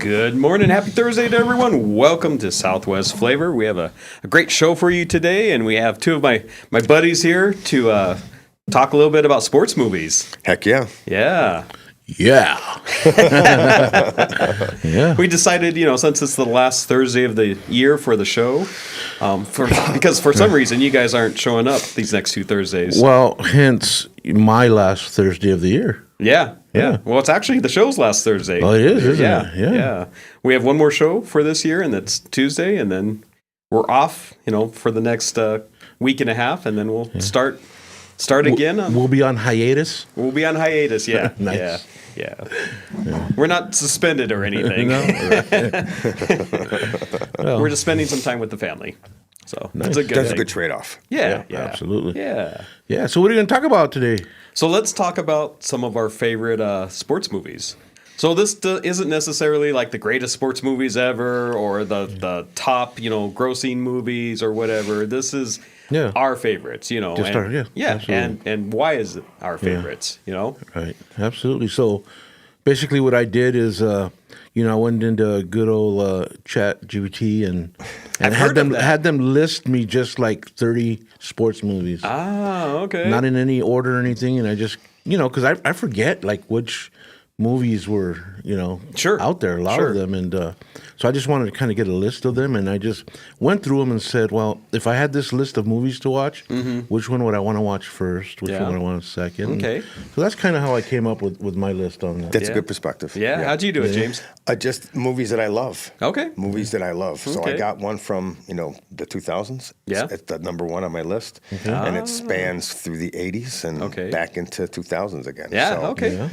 Good morning. Happy Thursday to everyone. Welcome to Southwest Flavor. We have a great show for you today, and we have two of my buddies here to talk a little bit about sports movies. Heck yeah. Yeah. Yeah. Yeah. We decided, since it's the last Thursday of the year for the show, because for some reason you guys aren't showing up these next two Thursdays. Well, hence my last Thursday of the year. Yeah. Well, it's actually the show's last Thursday. Oh, it is, isn't it? Yeah. We have one more show for this year, and that's Tuesday, and then we're off, for the next week and a half, and then we'll start again. We'll be on hiatus. We'll be on hiatus, yeah. Nice. Yeah. We're not suspended or anything. No. Well, We're just spending some time with the family. So Nice. that's a good That's a thing. good trade-off. Yeah. absolutely. Yeah. Yeah. So what are you going to talk about today? So let's talk about some of our favorite sports movies. So this isn't necessarily like the greatest sports movies ever or the top, grossing movies or whatever. This is our favorites, and why is it our favorites, Right. Absolutely. So basically what I did is, I went into good old Chat GPT and had them list me just like 30 sports movies. Ah, okay. Not in any order or anything. And I just, because I forget like which movies were, out there, a lot of them. And so I just wanted to kind of get a list of them. And I just went through them and said, well, if I had this list of movies to watch, which one would I want to watch first? Which one would I want second? Okay. So that's kind of how I came up with my list on that. That's a good perspective. Yeah. How'd you do it, James? Just movies that I love. Okay. Movies that I love. So I got one from, the 2000s. Yeah. It's the number one on my list. And it spans through the 80s and back into 2000s again. Yeah, So,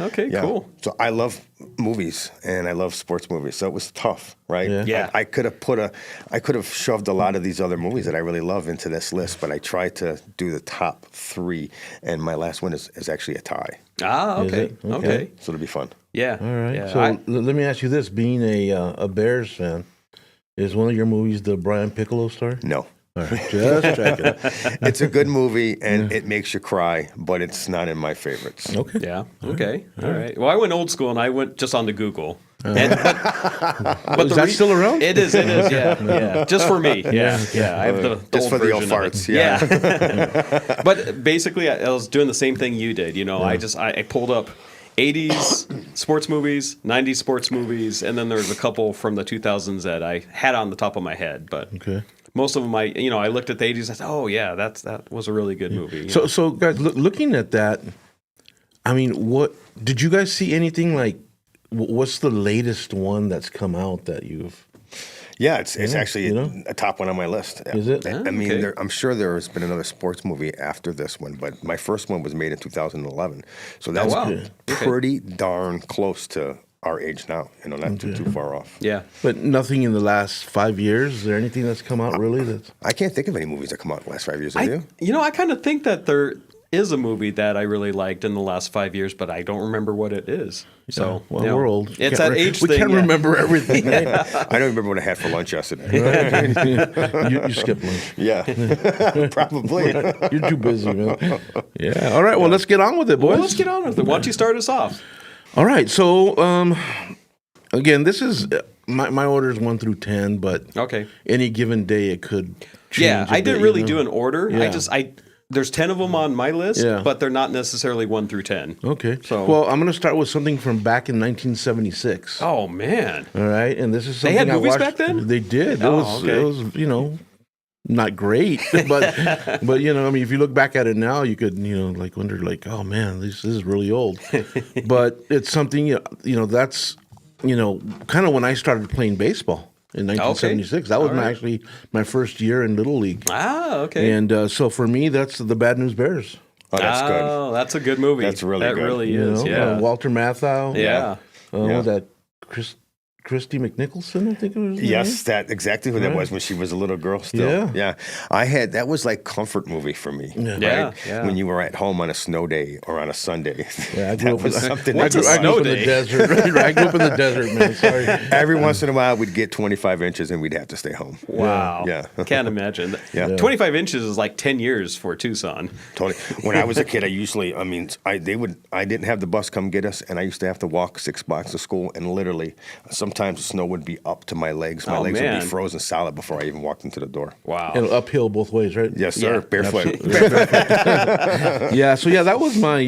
okay, cool. So I love movies and I love sports movies. So it was tough, right? Yeah. I could have shoved a lot of these other movies that I really love into this list, but I tried to do the top three, and my last one is actually a tie. Ah, okay. Is it? Okay. So it'll be fun. Yeah. All right. Yeah. So let me ask you this: being a Bears fan, is one of your movies the Brian Piccolo story? No. All right, just checking. It's a good movie and it makes you cry, but it's not in my favorites. Okay. Yeah. Okay. All right. Well, I went old school and I went just on to Google. But Is that still around? It is. Yeah. Just for me. Yeah. I have the Just old for the old version of it. farts. Yeah. But basically, I was doing the same thing you did. I pulled up 80s sports movies, 90s sports movies, and then there was a couple from the 2000s that I had on the top of my head. But most of them, I looked at the 80s and I said, oh, yeah, that was a really good movie. So guys, looking at that, I mean, what did you guys see anything like? What's the latest one that's come out that you've? Yeah, it's actually a top one on my list. Is it? I mean, I'm sure there's been another sports movie after this one, but my first one was made in 2011. So that's pretty darn close to our age now, not too far off. Yeah. But nothing in the last 5 years? Is there anything that's come out really? That's I can't think of any movies that come out in the last 5 years. Have you? I kind of think that there is a movie that I really liked in the last 5 years, but I don't remember what it is. So, we're old. It's that age thing. We can't remember everything. Right? I don't remember what I had for lunch yesterday. You skipped lunch. Yeah, probably. You're too busy, man. Yeah. All right. Well, let's get on with it, boys. Well, let's get on with it. Why don't you start us off? All right. So, again, this is my order is 1 through 10, but any given day it could change. Yeah, I didn't really do an order. Yeah. There's 10 of them on my list, but they're not necessarily 1 through 10. Okay. Well, I'm going to start with something from back in 1976. Oh, man. All right. And this is something they had I movies watched. Back then? They did. It was not great, but I mean, if you look back at it now, you could, wonder like, oh man, this is really old. But it's something, that's, kind of when I started playing baseball. In 1976, that was actually my first year in Little League. Ah, okay. And so for me, that's the Bad News Bears. Oh, that's good. Oh, that's a good movie. That's really good. That really is. Yeah. Walter Matthau. Yeah. That Christy McNicholson, I think it was. Yes, that exactly who that was when she was a little girl still. Yeah. That was like comfort movie for me. Yeah. Right? Yeah. When you were at home on a snow day or on a Sunday. Yeah, I grew up in day? the desert. Right? I grew up in the desert, man. Sorry. Every once in a while, we'd get 25 inches and we'd have to stay home. Wow. Yeah. Can't imagine. Yeah. 25 inches is like 10 years for Tucson. Totally. When I was a kid, I didn't have the bus come get us, and I used to have to walk 6 blocks to school, and literally, sometimes sometimes the snow would be up to my legs. My Oh, legs would man. be frozen solid before I even walked into the door. Wow. And uphill both ways, right? Yes, sir. Yeah, Barefoot. Yeah. So yeah, that was my,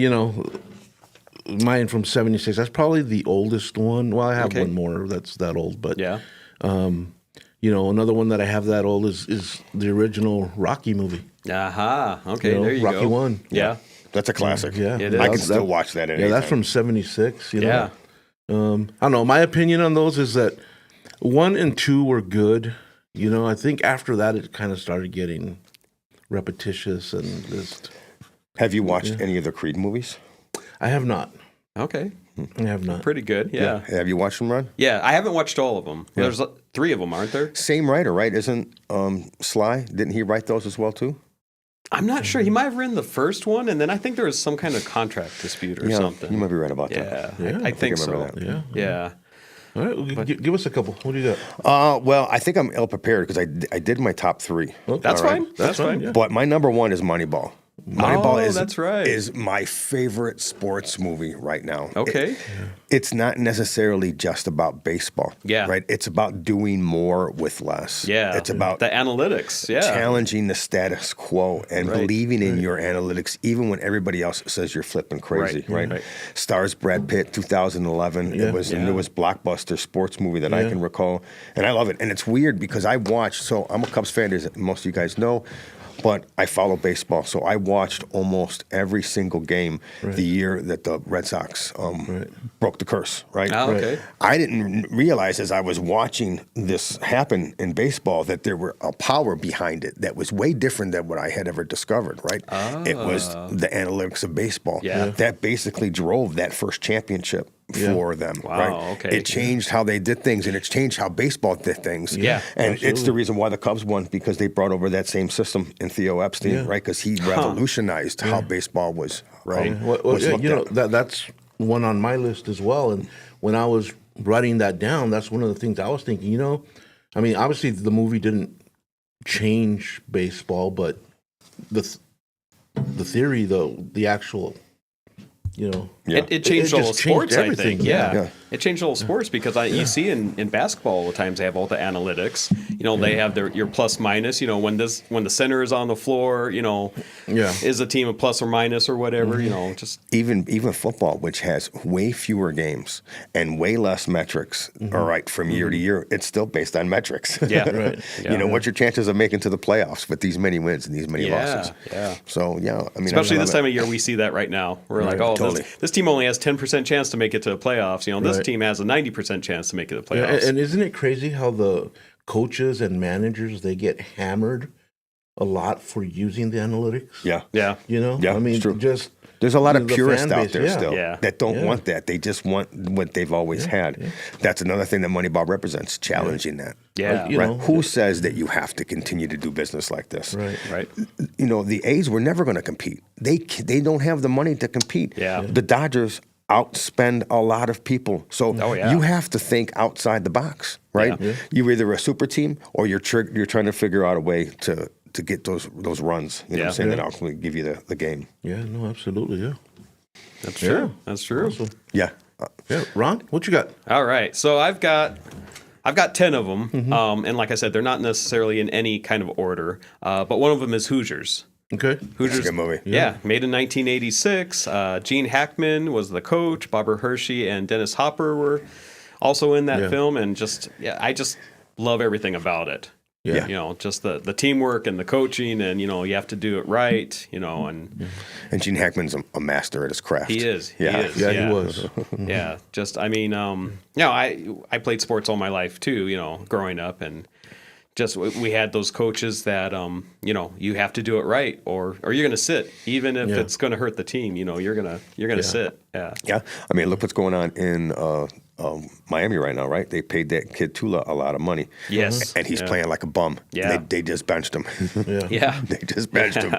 mine from '76. That's probably the oldest one. Well, I have Okay. one more that's that old, but Yeah. another one that I have that old is the original Rocky movie. Aha. Okay, You know, there you Rocky go. 1. Yeah. That's a classic. Yeah, It I can is. still watch that at Yeah, any that's time. from '76. Yeah. I don't know. My opinion on those is that 1 and 2 were good. I think after that it kind of started getting repetitious and just. Have you watched any of the Creed movies? I have not. Okay. I have not. Pretty good. Yeah. Have you watched them, Ron? Yeah. I haven't watched all of them. There's 3 of them, aren't there? Same writer, right? Isn't Sly? Didn't he write those as well too? I'm not sure. He might have written the first one, and then I think there was some kind of contract dispute or Yeah, something. you might be right about Yeah, that. Yeah, I think I so. remember that. Yeah. Yeah. All right. Well, give us a couple. What do you got? Well, I think I'm ill prepared because I did my top 3. That's All right? fine. That's fine. yeah. But my number 1 is Moneyball. Moneyball that's right. is my favorite sports movie right now. Okay. It's not necessarily just about baseball. Yeah. Right? It's about doing more with less. Yeah. It's about the analytics. Yeah. challenging the status quo and Right. believing in your analytics, even when everybody else says you're flipping crazy. Right. Right. Right. Stars Brad Pitt, 2011. Yeah. It was the Yeah. newest blockbuster sports movie that I Yeah. can recall, and I love it. And it's weird because I watched. So I'm a Cubs fan, as most of you guys know. But I follow baseball, so I watched almost every single game the year that the Red Sox broke the curse, right? Oh, okay. I didn't realize as I was watching this happen in baseball that there were a power behind it that was way different than what I had ever discovered, right? It was the analytics of baseball. Yeah. That basically drove that first championship for them, Wow, right? okay. It changed how they did things, and it's changed how baseball did things. Yeah, And it's the reason why the Cubs won, because they brought over that same system in Theo Epstein, right? Because he revolutionized how baseball was, Right. Well, was yeah, looked at. that's one on my list as well. And when I was writing that down, that's one of the things I was thinking. I mean, obviously the movie didn't change baseball, but the theory, though, the actual, Yeah. It changed all the just sports, changed I everything. think. Yeah. Yeah. It changed all the sports because you see in basketball all the times they have all the analytics. They have your plus minus. When the center is on the floor, is a team a plus or minus or whatever. Just Even football, which has way fewer games and way less metrics, all right, from year to year, it's still based on metrics. yeah, right. Yeah. What's your chances of making to the playoffs with these many wins and these many losses? Yeah. So, I mean, Especially I this love time of year, we see that right now. We're like, totally. this team only has 10% chance to make it to the playoffs. This Right. team has a 90% chance to make it to the Yeah, playoffs. and isn't it crazy how the coaches and managers, they get hammered a lot for using the analytics? Yeah. yeah. Yeah, I mean, it's true. just There's a lot of the purists fan out base, there yeah. still Yeah. that don't Yeah. want that. They just want what they've always had. That's another thing that Moneyball represents, challenging that. Yeah. Like, you Right? know, Who says that you have to continue to do business like this? right. Right. The A's were never going to compete. They don't have the money to compete. Yeah. The Dodgers outspend a lot of people. So Oh, yeah. you have to think outside the box, right? Yeah. You're either a super team or you're trying to figure out a way to get those runs. You know what I'm saying? Yeah. That ultimately give you the game. Yeah, no, absolutely, yeah. That's true. That's true. Awesome. Yeah. Yeah, Ron, what you got? All right. So I've got 10 of them. Mm-hmm. And like I said, they're not necessarily in any kind of order. But one of them is Hoosiers. Okay. Hoosiers, That's a good movie. Yeah, made in 1986. Gene Hackman was the coach. Barbara Hershey and Dennis Hopper were also in that Yeah. film. And I just love everything about it. Yeah. Just the teamwork and the coaching, and you have to do it right. And And Gene Hackman's a master at his craft. he is. Yeah. He is. Yeah, he was. Yeah, just I mean, I played sports all my life too. Growing up, and just we had those coaches that you have to do it right, or you're gonna sit, even if it's gonna hurt the team. You're gonna sit. Yeah. Yeah. I mean, look what's going on in Miami right now, right? They paid that kid Tula a lot of money. Yes. And he's playing like a bum. Yeah. They just benched him. Yeah. Yeah. They just benched him.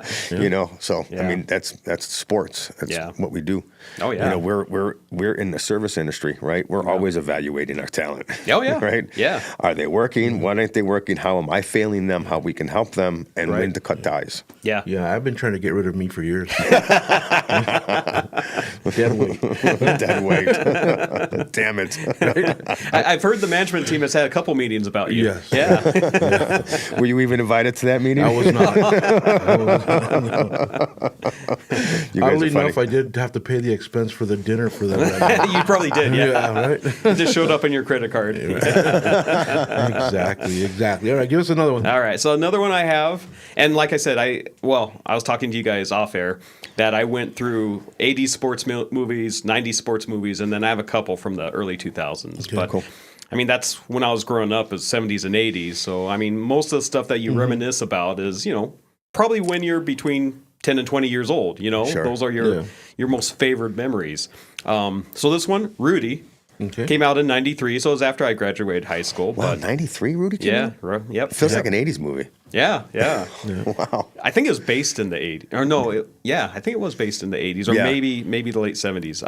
So Yeah. I mean, that's sports. That's what we do. Oh, yeah. We're in the service industry, right? We're always evaluating our talent. Oh, yeah. Right? Yeah. Are they working? Why aren't they working? How am I failing them? How we can help them and when to cut ties. Yeah. Yeah, I've been trying to get rid of me for years. Dead weight. Dead weight. Damn it. I've heard the management team has had a couple meetings about you. Yes. Yeah. Were you even invited to that meeting? I was not. You guys Oddly are funny. enough, I did have to pay the expense for the dinner for that. You probably did, yeah. Yeah, right. It just showed up in your credit card. Exactly. All right, give us another one. All right, so another one I have, and like I said, I was talking to you guys off air that I went through 80s sports movies, 90s sports movies, and then I have a couple from the early 2000s. But cool. I mean, that's when I was growing up, is 70s and 80s. So I mean, most of the stuff that you reminisce about is probably when you're between 10 and 20 years old. Sure. Those are your most favored memories. So this one, Rudy. Okay. Came out in 93, so it was after I graduated high school. Wow, But 93 Rudy came out? yep. Feels like an 80s movie. Yeah. Wow. I think it was based in the 80s. Or no, I think it was based in the 80s or Yeah. maybe the late 70s.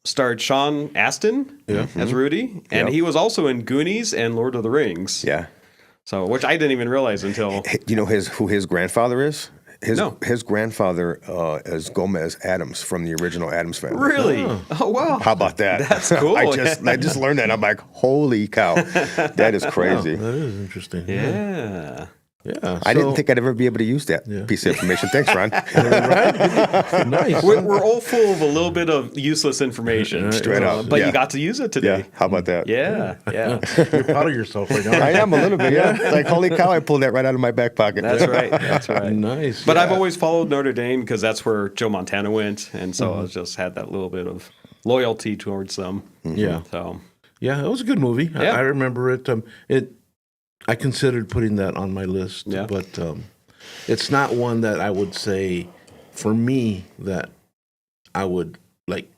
Starred Sean Astin as Rudy, and he was also in Goonies and Lord of the Rings. Yeah. So, which I didn't even realize until You know who his grandfather is? No. His grandfather is Gomez Adams from the original Adams Family. really. Oh wow. How about that? That's cool. I just learned that. I'm like, holy cow, that is crazy. That is interesting. Yeah. Yeah. I didn't think I'd ever be able to use that piece of information. Thanks, Ron. Right? Nice. We're all full of a little bit of useless information. Straight up. But Yeah. you got to use it Yeah, today. how about that? Yeah. You're proud of yourself right now. I am a little bit. Yeah, like holy cow, I pulled that right out of my back pocket. That's right. That's right. Nice. But I've always followed Notre Dame because that's where Joe Montana went, and so I just had that little bit of loyalty towards them. Yeah. So Yeah, it was a good movie. Yeah. I remember it. I considered putting that on my list, Yeah. but it's not one that I would say for me that I would like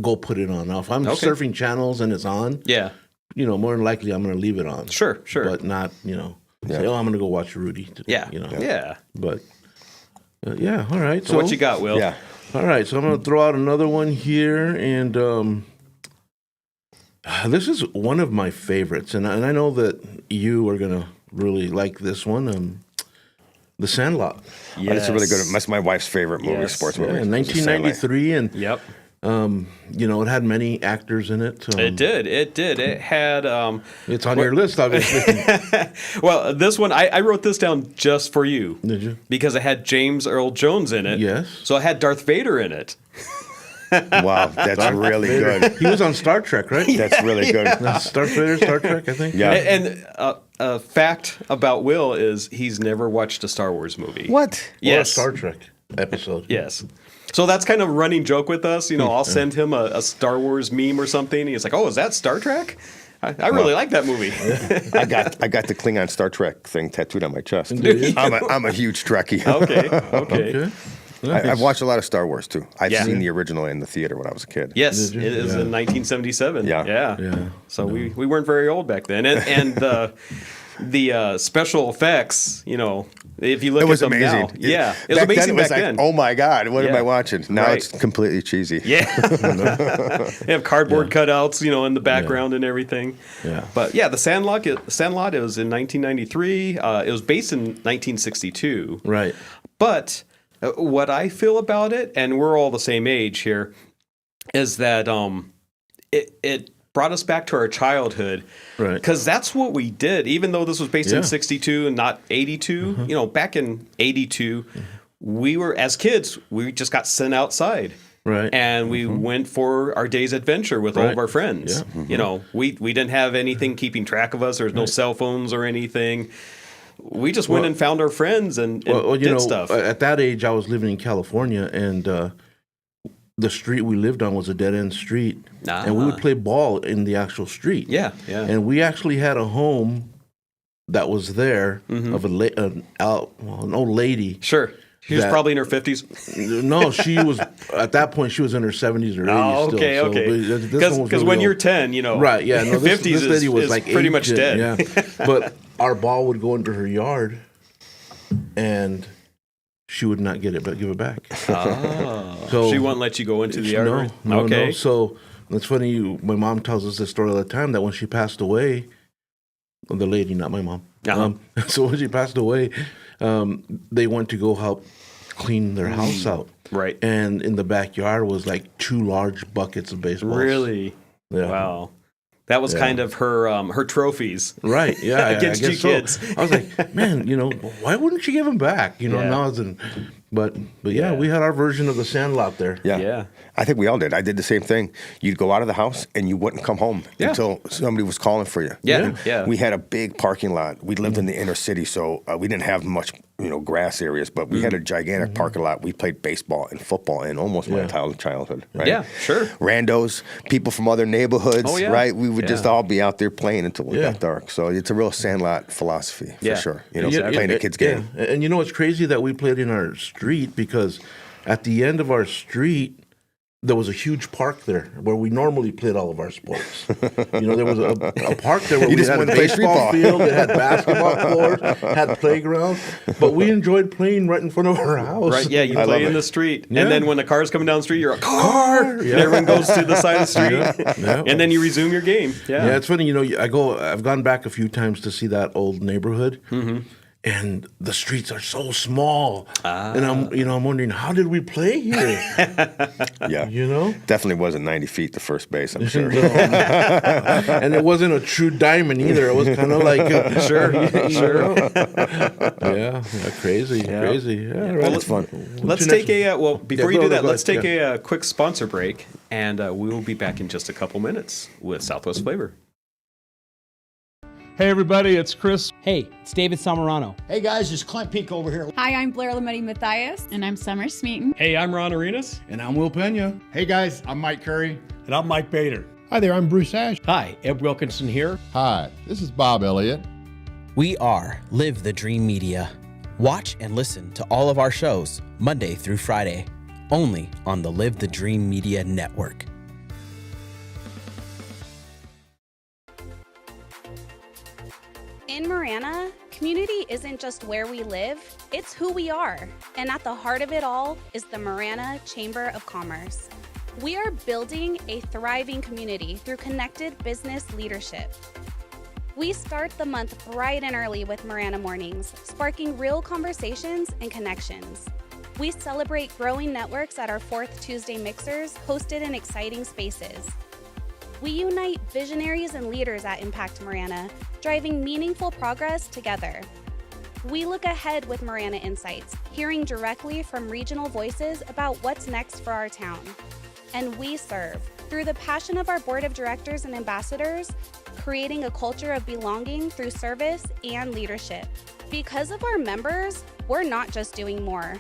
go put it on. Now, if I'm Okay. surfing channels and it's on, yeah, more than likely I'm going to leave it on. sure. But not, say, oh, I'm going to go watch Rudy. Yeah, You know. yeah. But yeah, all right. So what you got, Will? Yeah. All right, so I'm going to throw out another one here, and this is one of my favorites, and I know that you are going to really like this one, The Sandlot. It's a really good. That's my wife's favorite movie, Yes. sports Yeah, movie. in 1993, and Yep. it had many actors in it. It did. It had. It's on your list, obviously. Well, this one I wrote this down just for you. Did you? Because it had James Earl Jones in it. Yes. So it had Darth Vader in it. Wow, that's really good. He was on Star Trek, right? That's really good. Star Trek, I think. Yeah. And a fact about Will is he's never watched a Star Wars movie. What? Or a Yes. Star Trek episode. Yes. So that's kind of a running joke with us. I'll send him a Star Wars meme or something. He's like, "Oh, is that Star Trek? I really like that movie." I got the Klingon Star Trek thing tattooed on my chest. you? I'm a huge Trekkie. Okay. Okay. I've watched a lot of Star Wars too. I've Yeah. seen the original in the theater when I was a kid. Yes, Did it you? is Yeah. in 1977. Yeah. Yeah. So we weren't very old back then, and the special effects. If you look It was at them amazing. now, it was back amazing then, it was back like, then. oh my God, what am Yeah. I watching? Now Right. it's completely cheesy. Yeah, they have cardboard cutouts, in the background and everything. Yeah. But yeah, the Sandlot. It was in 1993. It was based in 1962. Right. But what I feel about it, and we're all the same age here, is that it brought us back to our childhood. Right. Because that's what we did. Even though this was based Yeah. in 62 and not 82, back in 82, we were, as kids, we just got sent outside. Right. And we went for our day's adventure with all of Right. our friends. Yeah. We didn't have anything keeping track of us. There was no cell phones or anything. We just went and found our friends and did stuff. At that age, I was living in California, and the street we lived on was a dead end street, and we would play ball in the actual street. Yeah. And we actually had a home that was there of an old lady. Sure. She was that- probably in her 50s. No, she was at that point. She was in her 70s or 80s. Oh, still. okay, So, okay. but this one was Because really when old. you're 10, Right, yeah. No, this 50s lady was is like pretty much ancient, dead. Yeah. But our ball would go into her yard, and she would not give it back. Oh. So- She won't let you go into the yard? No. Okay. So it's funny. My mom tells us this story all the time that when she passed away, the lady, not my mom. Uh-huh. So when she passed away, they went to go help clean their house out. Right. And in the backyard was like 2 large buckets of baseballs. Really? Yeah. Wow. That was kind of her trophies. Right. Yeah. Against I you guess so. kids. I was like, man, why wouldn't you give them back? Now it's but yeah, we had our version of the Sandlot there. Yeah. I think we all did. I did the same thing. You'd go out of the house and you wouldn't come home until somebody was calling for you. Yeah. We had a big parking lot. We lived in the inner city, so we didn't have much, grass areas, but we had a gigantic parking lot. We played baseball and football in almost my entire childhood. Right? Yeah, sure. Randos, people from other neighborhoods, Oh, yeah. right? We would just all be out there playing until it got dark. So it's a real Sandlot philosophy for sure. Playing a kid's game. Yeah. And it's crazy that we played in our street because at the end of our street, there was a huge park there where we normally played all of our sports. There was a park there where we had a baseball field, it had basketball courts, had playgrounds, but we enjoyed playing right in front of our house. Right, yeah, you play in the street. And then when the car's coming down the street, you're a car! Yeah. And everyone goes to the side of the street. And then you resume your game. Yeah, it's funny, I've gone back a few times to see that old neighborhood. And the streets are so small, and I'm wondering, how did we play here? Definitely wasn't 90 feet to first base, I'm sure. And it wasn't a true diamond either. It was kind of like Sure. Yeah, crazy. Yeah, Well, right. it's fun. Let's take before you do that, go let's ahead. take a quick sponsor break, and we will be back in just a couple minutes with Southwest Flavor. Hey everybody, it's Chris. Hey, it's David Samarano. Hey guys, it's Clint Peak over here. Hi, I'm Blair Lametti Mathias. And I'm Summer Smeaton. Hey, I'm Ron Arenas. And I'm Will Pena. Hey guys, I'm Mike Curry. And I'm Mike Bader. Hi there, I'm Bruce Ash. Hi, Ed Wilkinson here. Hi, this is Bob Elliott. We are Live the Dream Media. Watch and listen to all of our shows Monday through Friday, only on the Live the Dream Media Network. In Marana, community isn't just where we live, it's who we are. And at the heart of it all is the Marana Chamber of Commerce. We are building a thriving community through connected business leadership. We start the month bright and early with Marana Mornings, sparking real conversations and connections. We celebrate growing networks at our 4th Tuesday Mixers, hosted in exciting spaces. We unite visionaries and leaders at Impact Marana, driving meaningful progress together. We look ahead with Marana Insights, hearing directly from regional voices about what's next for our town. And we serve through the passion of our board of directors and ambassadors, creating a culture of belonging through service and leadership. Because of our members, we're not just doing more,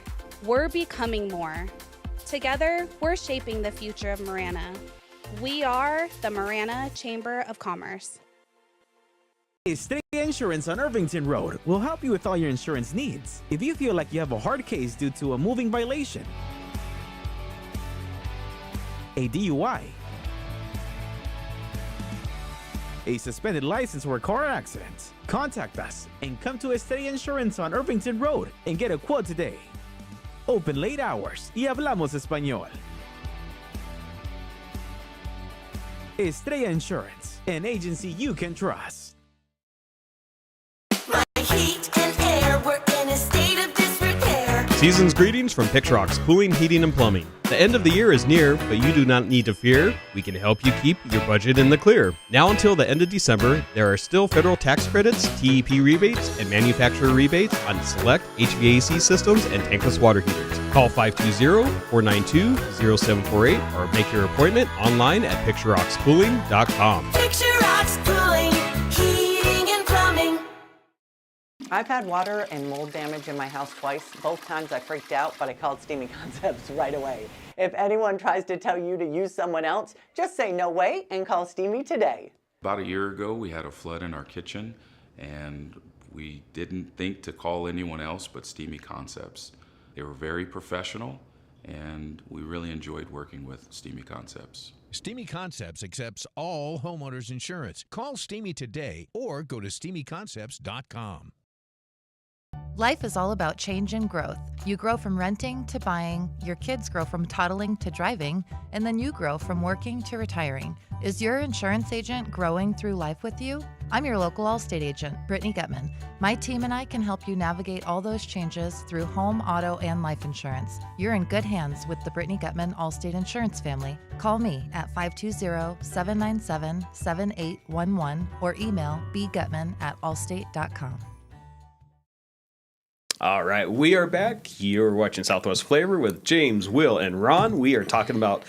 we're becoming more. Together, we're shaping the future of Marana. We are the Marana Chamber of Commerce. Estrella Insurance on Irvington Road will help you with all your insurance needs. If you feel like you have a hard case due to a moving violation, a DUI, a suspended license or a car accident, contact us and come to Estrella Insurance on Irvington Road and get a quote today. Open late hours y hablamos español. Estrella Insurance, an agency you can trust. Heat and air, we're in a state of disrepair. Season's greetings from Pixrox Cooling, Heating, and Plumbing. The end of the year is near, but you do not need to fear. We can help you keep your budget in the clear. Now until the end of December, there are still federal tax credits, TEP rebates, and manufacturer rebates on select HVAC systems and tankless water heaters. Call 520-492-0748 or make your appointment online at PictureRocksCooling.com. Picture Rocks Cooling, Heating and Plumbing. I've had water and mold damage in my house twice. Both times I freaked out, but I called Steamy Concepts right away. If anyone tries to tell you to use someone else, just say no way and call Steamy today. About a year ago, we had a flood in our kitchen, and we didn't think to call anyone else but Steamy Concepts. They were very professional, and we really enjoyed working with Steamy Concepts. Steamy Concepts accepts all homeowners insurance. Call Steamy today or go to steamyconcepts.com. Life is all about change and growth. You grow from renting to buying, your kids grow from toddling to driving, and then you grow from working to retiring. Is your insurance agent growing through life with you? I'm your local Allstate agent, Brittany Gutman. My team and I can help you navigate all those changes through home, auto, and life insurance. You're in good hands with the Brittany Gutman Allstate Insurance family. Call me at 520-797-7811 or email bgutman@allstate.com. All right, we are back. You're watching Southwest Flavor with James, Will, and Ron. We are talking about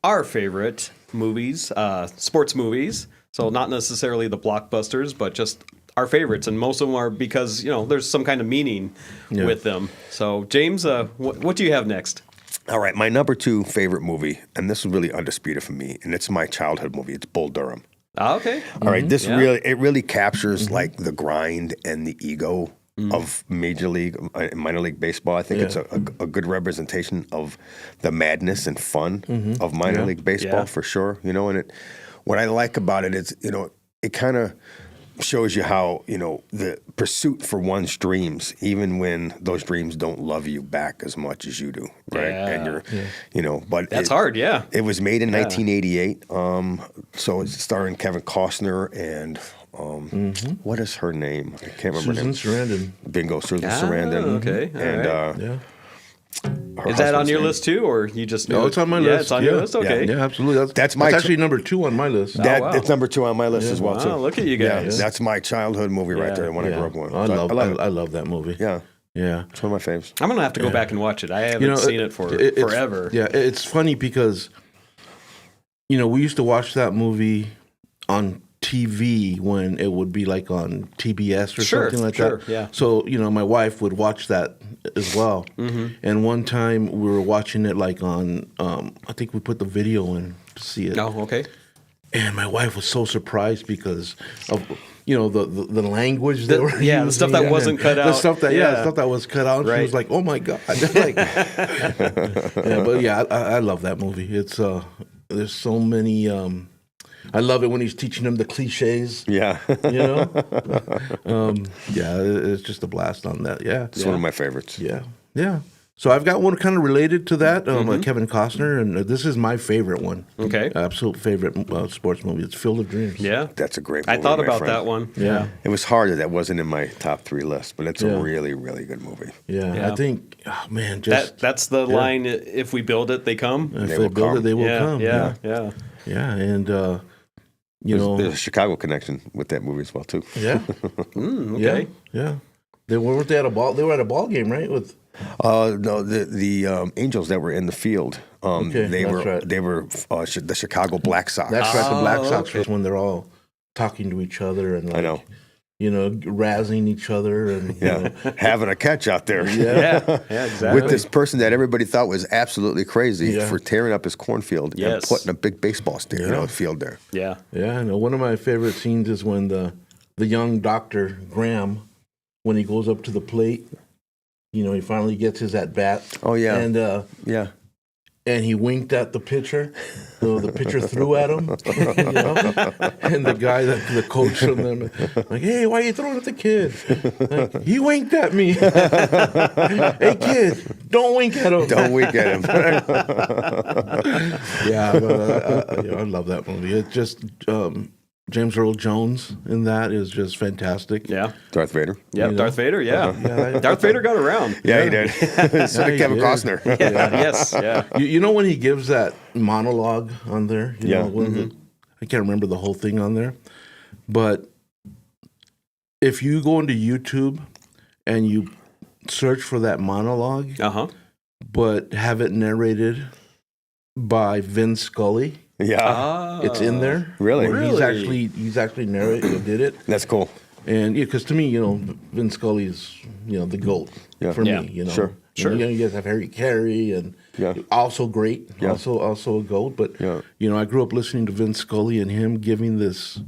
our favorite movies, sports movies. So not necessarily the blockbusters, but just our favorites. And most of them are because, there's some kind of meaning with them. So, James, what do you have next? All right, my number 2 favorite movie, and this is really undisputed for me, and it's my childhood movie. It's Bull Durham. Oh, okay. All right, this really captures like the grind and the ego of Major League and minor league baseball. I think it's a good representation of the madness and fun of minor league baseball for sure. And what I like about it is, it kind of shows you how, the pursuit for one's dreams, even when those dreams don't love you back as much as you do, right? Yeah. And you're, but that's hard, yeah. It was made in 1988, so it's starring Kevin Costner and what is her name? I can't remember her name. Susan Sarandon. Bingo, Susan Sarandon. Okay, and is that on your list too, or you just? No, it's on my list. Yeah, it's on your list. Okay, yeah, absolutely. That's actually number 2 on my list. It's number 2 on my list as well too. Look at you guys. Yeah, that's my childhood movie right there when I grew up with. I love that movie. Yeah. Yeah, it's one of my faves. I'm gonna have to go back and watch it. I haven't seen it for forever. Yeah, it's funny because we used to watch that movie on TV when it would be like on TBS or something like that. Yeah. So my wife would watch that as well. And one time we were watching it like on I think we put the video in to see it. Oh, okay. And my wife was so surprised because of the language they were using, the stuff that wasn't cut out. The stuff that was cut out. She was like, "Oh my god!" Like, I love that movie. It's there's so many. I love it when he's teaching them the cliches. Yeah, it's just a blast on that. Yeah, it's one of my favorites. Yeah. So I've got one kind of related to that, Kevin Costner, and this is my favorite one. Okay. Absolute favorite sports movie. It's Field of Dreams. Yeah. That's a great movie. I thought about that one. Yeah. It was hard that wasn't in my top 3 list, but it's a really, really good movie. Yeah. I think, that's the line, if we build it, they come. If they build it, they will come. Yeah. And, there's a Chicago connection with that movie as well, too. Yeah. Okay. Yeah. They were at a ball game, right? With no, the Angels that were in the field. They were the Chicago Black Sox. That's right. The Black Sox was when they're all talking to each other and I know. Razzing each other and having a catch out there. Yeah, exactly. With this person that everybody thought was absolutely crazy for tearing up his cornfield and putting a big baseball field there. Yeah. Yeah, and one of my favorite scenes is when the young Dr. Graham, when he goes up to the plate, he finally gets his at bat. Oh yeah, and and he winked at the pitcher. So the pitcher threw at him, and the guy, the coach from them, like, "Hey, why are you throwing at the kid?" Like, he winked at me. Hey, kid, don't wink at him. Don't wink at him. I love that movie. It's just James Earl Jones in that is just fantastic. Yeah. Darth Vader. Yeah, Darth Vader, Darth Vader got around. Yeah, he did. So did Kevin Costner. Yeah. You know when he gives that monologue on there? You know, Mm-hmm. I can't remember the whole thing on there. But if you go into YouTube and you search for that monologue, but have it narrated by Vin Scully. Yeah, it's in there. Really? He's actually narrated, did it. That's cool. And because to me, Vin Scully is the GOAT for me. Sure. You guys have Harry Carey and also great, also a GOAT. But I grew up listening to Vin Scully and him giving this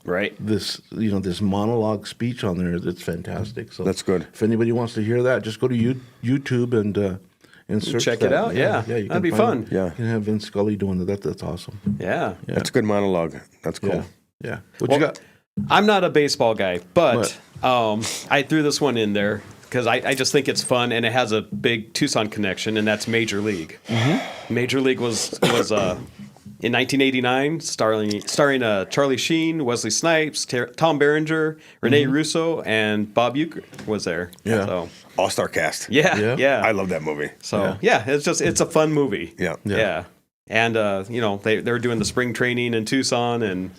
monologue speech on there. It's fantastic. So that's good. If anybody wants to hear that, just go to YouTube and search check that. it out. Yeah, that'd be fun. You can have Vince Scully doing that. That's awesome. Yeah, that's a good monologue. That's cool. Yeah. What you got? I'm not a baseball guy, but I threw this one in there because I just think it's fun and it has a big Tucson connection, and that's Major League. Major League was in 1989, starring Charlie Sheen, Wesley Snipes, Tom Berenger, Rene Russo, and Bob Uecker was there. Yeah. So, All-star cast. yeah. I love that movie. So it's a fun movie. Yeah. And they were doing the spring training in Tucson, and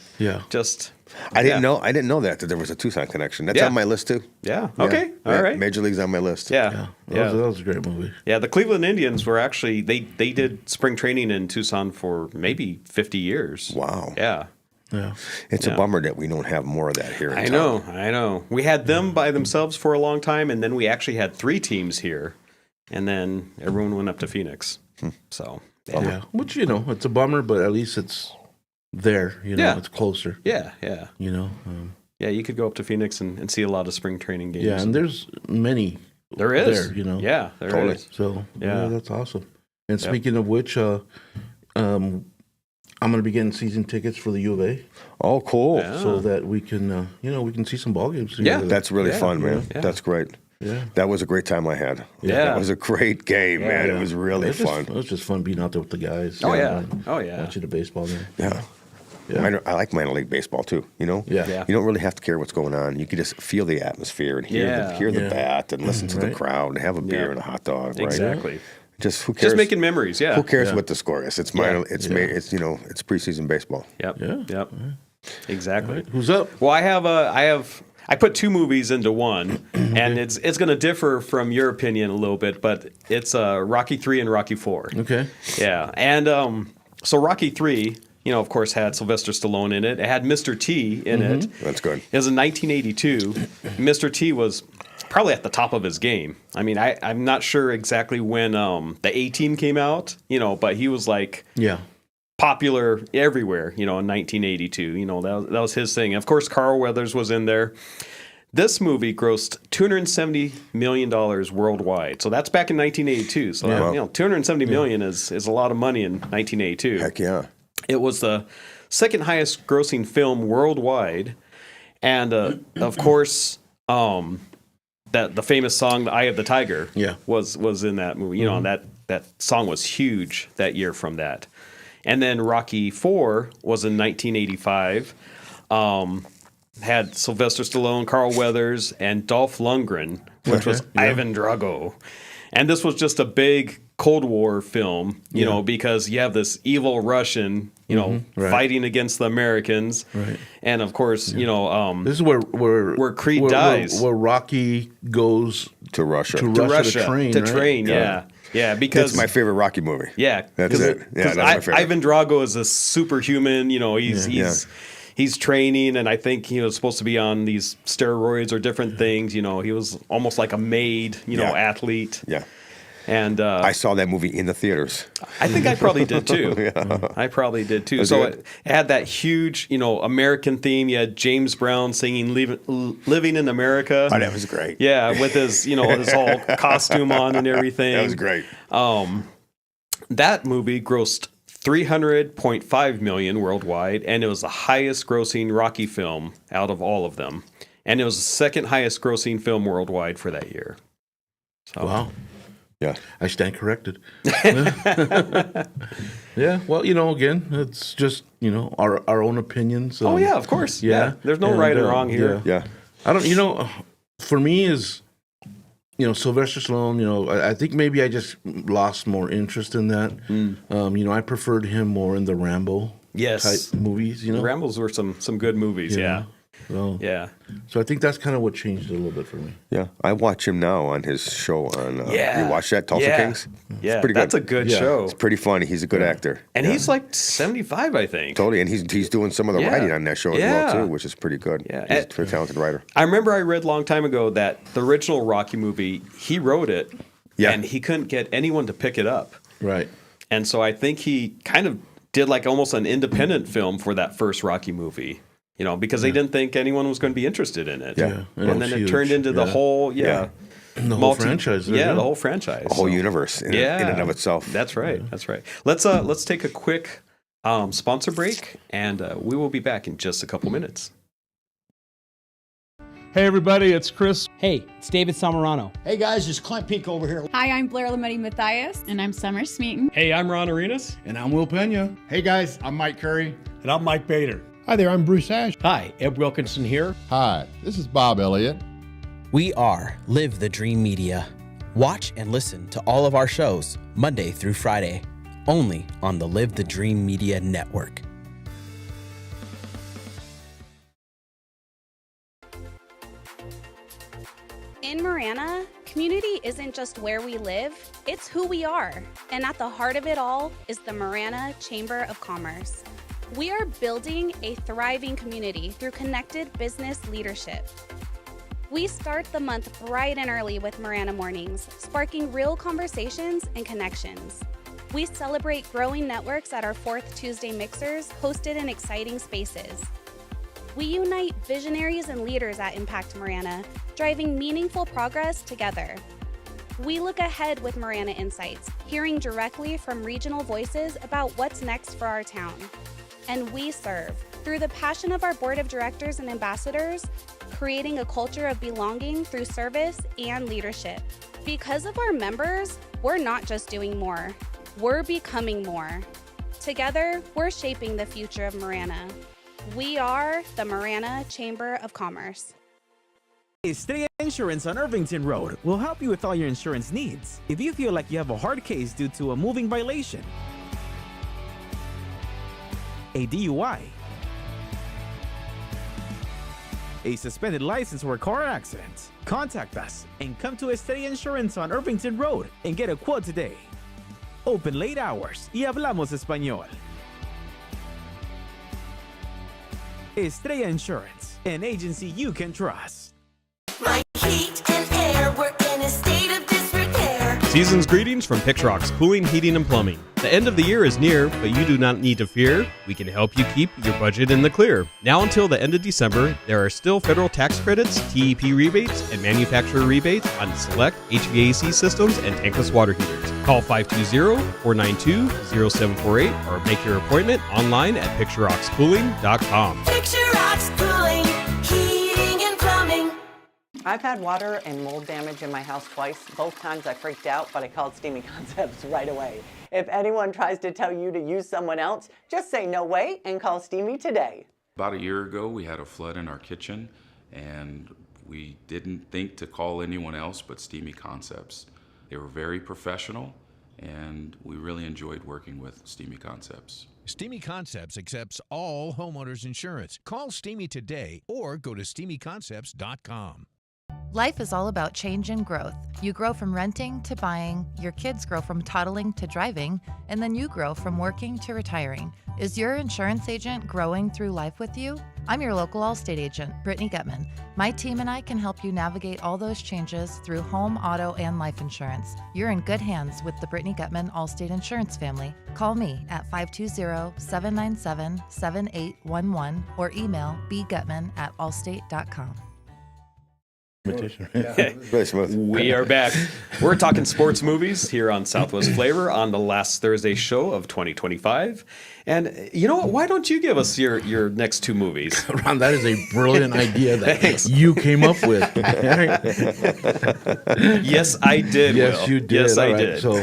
just I didn't know that there was a Tucson connection. That's on my list too. Yeah. Okay. All right. Major League's on my list. Yeah. That was a great movie. Yeah. The Cleveland Indians were actually they did spring training in Tucson for maybe 50 years. Wow. Yeah. Yeah. It's a bummer that we don't have more of that here in I town. know. We had them by themselves for a long time, and then we actually had 3 teams here, and then everyone went up to Phoenix. So Yeah. Which, it's a bummer, but at least it's there. It's closer. Yeah. Yeah, you could go up to Phoenix and see a lot of spring training games. Yeah, and there's many. There is. There, Yeah, there is. So that's awesome. And speaking of which, I'm going to be getting season tickets for the U of A. Oh, cool! So that we can, we can see some ball games. Yeah, that's really fun, man. Yeah. That's great. Yeah, that was a great time I had. Yeah, that was a great game, man. It was really fun. It was just fun being out there with the guys. Watching the baseball game. Yeah. I like minor league baseball too. You don't really have to care what's going on. You can just feel the atmosphere and hear the bat and listen to the crowd and have a beer and a hot dog. Right? Exactly. Just who cares? Just making memories. Yeah. Who cares what the score is? It's minor. It's it's preseason baseball. Yep. Yep. Exactly. Right. Who's up? Well, I put 2 movies into one, and it's going to differ from your opinion a little bit, but it's Rocky 3 and Rocky 4. Okay. Yeah, and so Rocky 3, of course, had Sylvester Stallone in it. It had Mr. T in it. That's good. It was in 1982. Mr. T was probably at the top of his game. I mean, I'm not sure exactly when the A-Team came out, but he was like popular everywhere, in 1982. That was his thing. Of course, Carl Weathers was in there. This movie grossed $270 million worldwide. So that's back in 1982. So, $270 million is a lot of money in 1982. Heck yeah. It was the second highest grossing film worldwide. And, of course, that the famous song, "The Eye of the Tiger," was in that movie. And that song was huge that year from that. And then Rocky 4 was in 1985. Had Sylvester Stallone, Carl Weathers, and Dolph Lundgren, which was Ivan Drago. And this was just a big Cold War film, because you have this evil Russian, fighting against the Americans. Right. And of course, this is where Creed dies. Where Rocky goes to Russia. To train. To train, Yeah, because that's my favorite Rocky movie. Yeah, that's it. That's my favorite. Ivan Drago is a superhuman. He's training, and I think he was supposed to be on these steroids or different things. He was almost like a made, athlete. Yeah. And I saw that movie in the theaters. I think I probably did too. I probably did too. So it had that huge, American theme. You had James Brown singing "Living in America." Oh, that was great. Yeah, with his, his whole costume on and everything. That was great. That movie grossed $300.5 million worldwide, and it was the highest grossing Rocky film out of all of them. And it was the second highest grossing film worldwide for that year. So, wow. Yeah. I stand corrected. Yeah. Well, again, it's just, our own opinions. Oh, yeah, of course. Yeah. There's no right and wrong here. Yeah. I don't, for me is, Sylvester Stallone, I think maybe I just lost more interest in that. I preferred him more in the Rambo type movies, The Rambos were some good movies, yeah. So, yeah. So I think that's kind of what changed it a little bit for me. Yeah. I watch him now on his show on you watch that, Tulsa Kings? Yeah, it's pretty good. That's a good show. It's pretty funny. He's a good actor. And he's like 75, I think. Totally. And he's doing some of the writing on that show as well, too, which is pretty good. Yeah. He's a pretty talented writer. I remember I read a long time ago that the original Rocky movie, he wrote it, and he couldn't get anyone to pick it up. Right. And so I think he kind of did like almost an independent film for that first Rocky movie. Because they didn't think anyone was going to be interested in it. Yeah. And then it turned into the whole, the whole franchise. The whole franchise. A whole universe in and of itself. That's right. That's right. Let's take a quick sponsor break, and we will be back in just a couple minutes. Hey, everybody, it's Chris. Hey, it's David Samarano. Hey guys, it's Clint Peak over here. Hi, I'm Blair Lametti Matthias. And I'm Summer Smeaton. Hey, I'm Ron Arenas. And I'm Will Peña. Hey guys, I'm Mike Curry. And I'm Mike Bader. Hi there, I'm Bruce Ash. Hi, Ed Wilkinson here. Hi, this is Bob Elliott. We are Live the Dream Media. Watch and listen to all of our shows Monday through Friday, only on the Live the Dream Media Network. In Marana, community isn't just where we live, it's who we are. And at the heart of it all is the Marana Chamber of Commerce. We are building a thriving community through connected business leadership. We start the month bright and early with Marana Mornings, sparking real conversations and connections. We celebrate growing networks at our 4th Tuesday mixers hosted in exciting spaces. We unite visionaries and leaders at Impact Marana, driving meaningful progress together. We look ahead with Marana Insights, hearing directly from regional voices about what's next for our town. And we serve, through the passion of our board of directors and ambassadors, creating a culture of belonging through service and leadership. Because of our members, we're not just doing more, we're becoming more. Together, we're shaping the future of Marana. We are the Marana Chamber of Commerce. Estrella Insurance on Irvington Road will help you with all your insurance needs. If you feel like you have a hard case due to a moving violation, a DUI, a suspended license or a car accident, contact us and come to Estrella Insurance on Irvington Road and get a quote today. Open late hours y hablamos español. Estrella Insurance, an agency you can trust. My heat and air were in a state of disrepair. Season's greetings from Pixrox Cooling, Heating, and Plumbing. The end of the year is near, but you do not need to fear. We can help you keep your budget in the clear. Now until the end of December, there are still federal tax credits, TEP rebates, and manufacturer rebates on select HVAC systems and tankless water heaters. Call 520-492-0748 or make your appointment online at pictureroxcooling.com. Picture Rocks Cooling, Heating and Plumbing. I've had water and mold damage in my house twice. Both times I freaked out, but I called Steamy Concepts right away. If anyone tries to tell you to use someone else, just say no way and call Steamy today. About a year ago, we had a flood in our kitchen, and we didn't think to call anyone else but Steamy Concepts. They were very professional, and we really enjoyed working with Steamy Concepts. Steamy Concepts accepts all homeowners insurance. Call Steamy today or go to steamyconcepts.com. Life is all about change and growth. You grow from renting to buying, your kids grow from toddling to driving, and then you grow from working to retiring. Is your insurance agent growing through life with you? I'm your local Allstate agent, Brittany Gutman. My team and I can help you navigate all those changes through home, auto, and life insurance. You're in good hands with the Brittany Gutman Allstate Insurance family. Call me at 520-797-7811 or email bgutman@allstate.com. Really smooth. We are back. We're talking sports movies here on Southwest Flavor on the last Thursday show of 2025. And you know what? Why don't you give us your next two movies? Ron, that is a brilliant idea that Thanks. you came up with. Yes, I did. Yes, Will. you did. Yes, I All right. did. So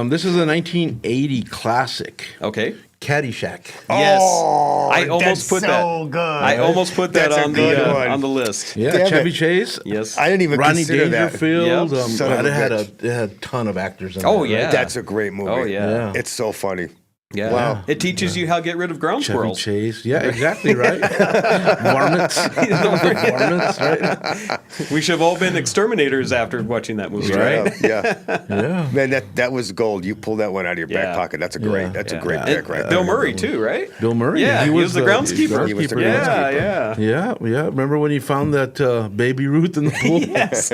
this is a 1980 classic. Okay. Caddyshack. Yes, Oh, I almost that's put so that. good. I almost put that That's a on good the one. on the list. Yeah, Damn Chevy it. Chase. Yes, I didn't even Rodney consider that. Dangerfield. Yep. Son of a it had bitch. it had a ton of actors in Oh it. yeah, That's a great movie. Oh yeah. It's so funny. Yeah. Wow. It teaches you how to get rid of ground Chevy squirrels. Chase. Yeah, exactly right. Varmints. Varmints, right? We should have all been exterminators after watching that movie, right? Yeah. Yeah. Man, that was gold. You pulled that one out of your back Yeah. pocket. That's a great. Yeah. That's a Yeah. great And pick right Bill there. Murray too, right? Bill Murray. Yeah, he was the groundskeeper. He was the Yeah, groundskeeper. yeah. Yeah. Remember when he found that Baby Ruth in the pool? Yes.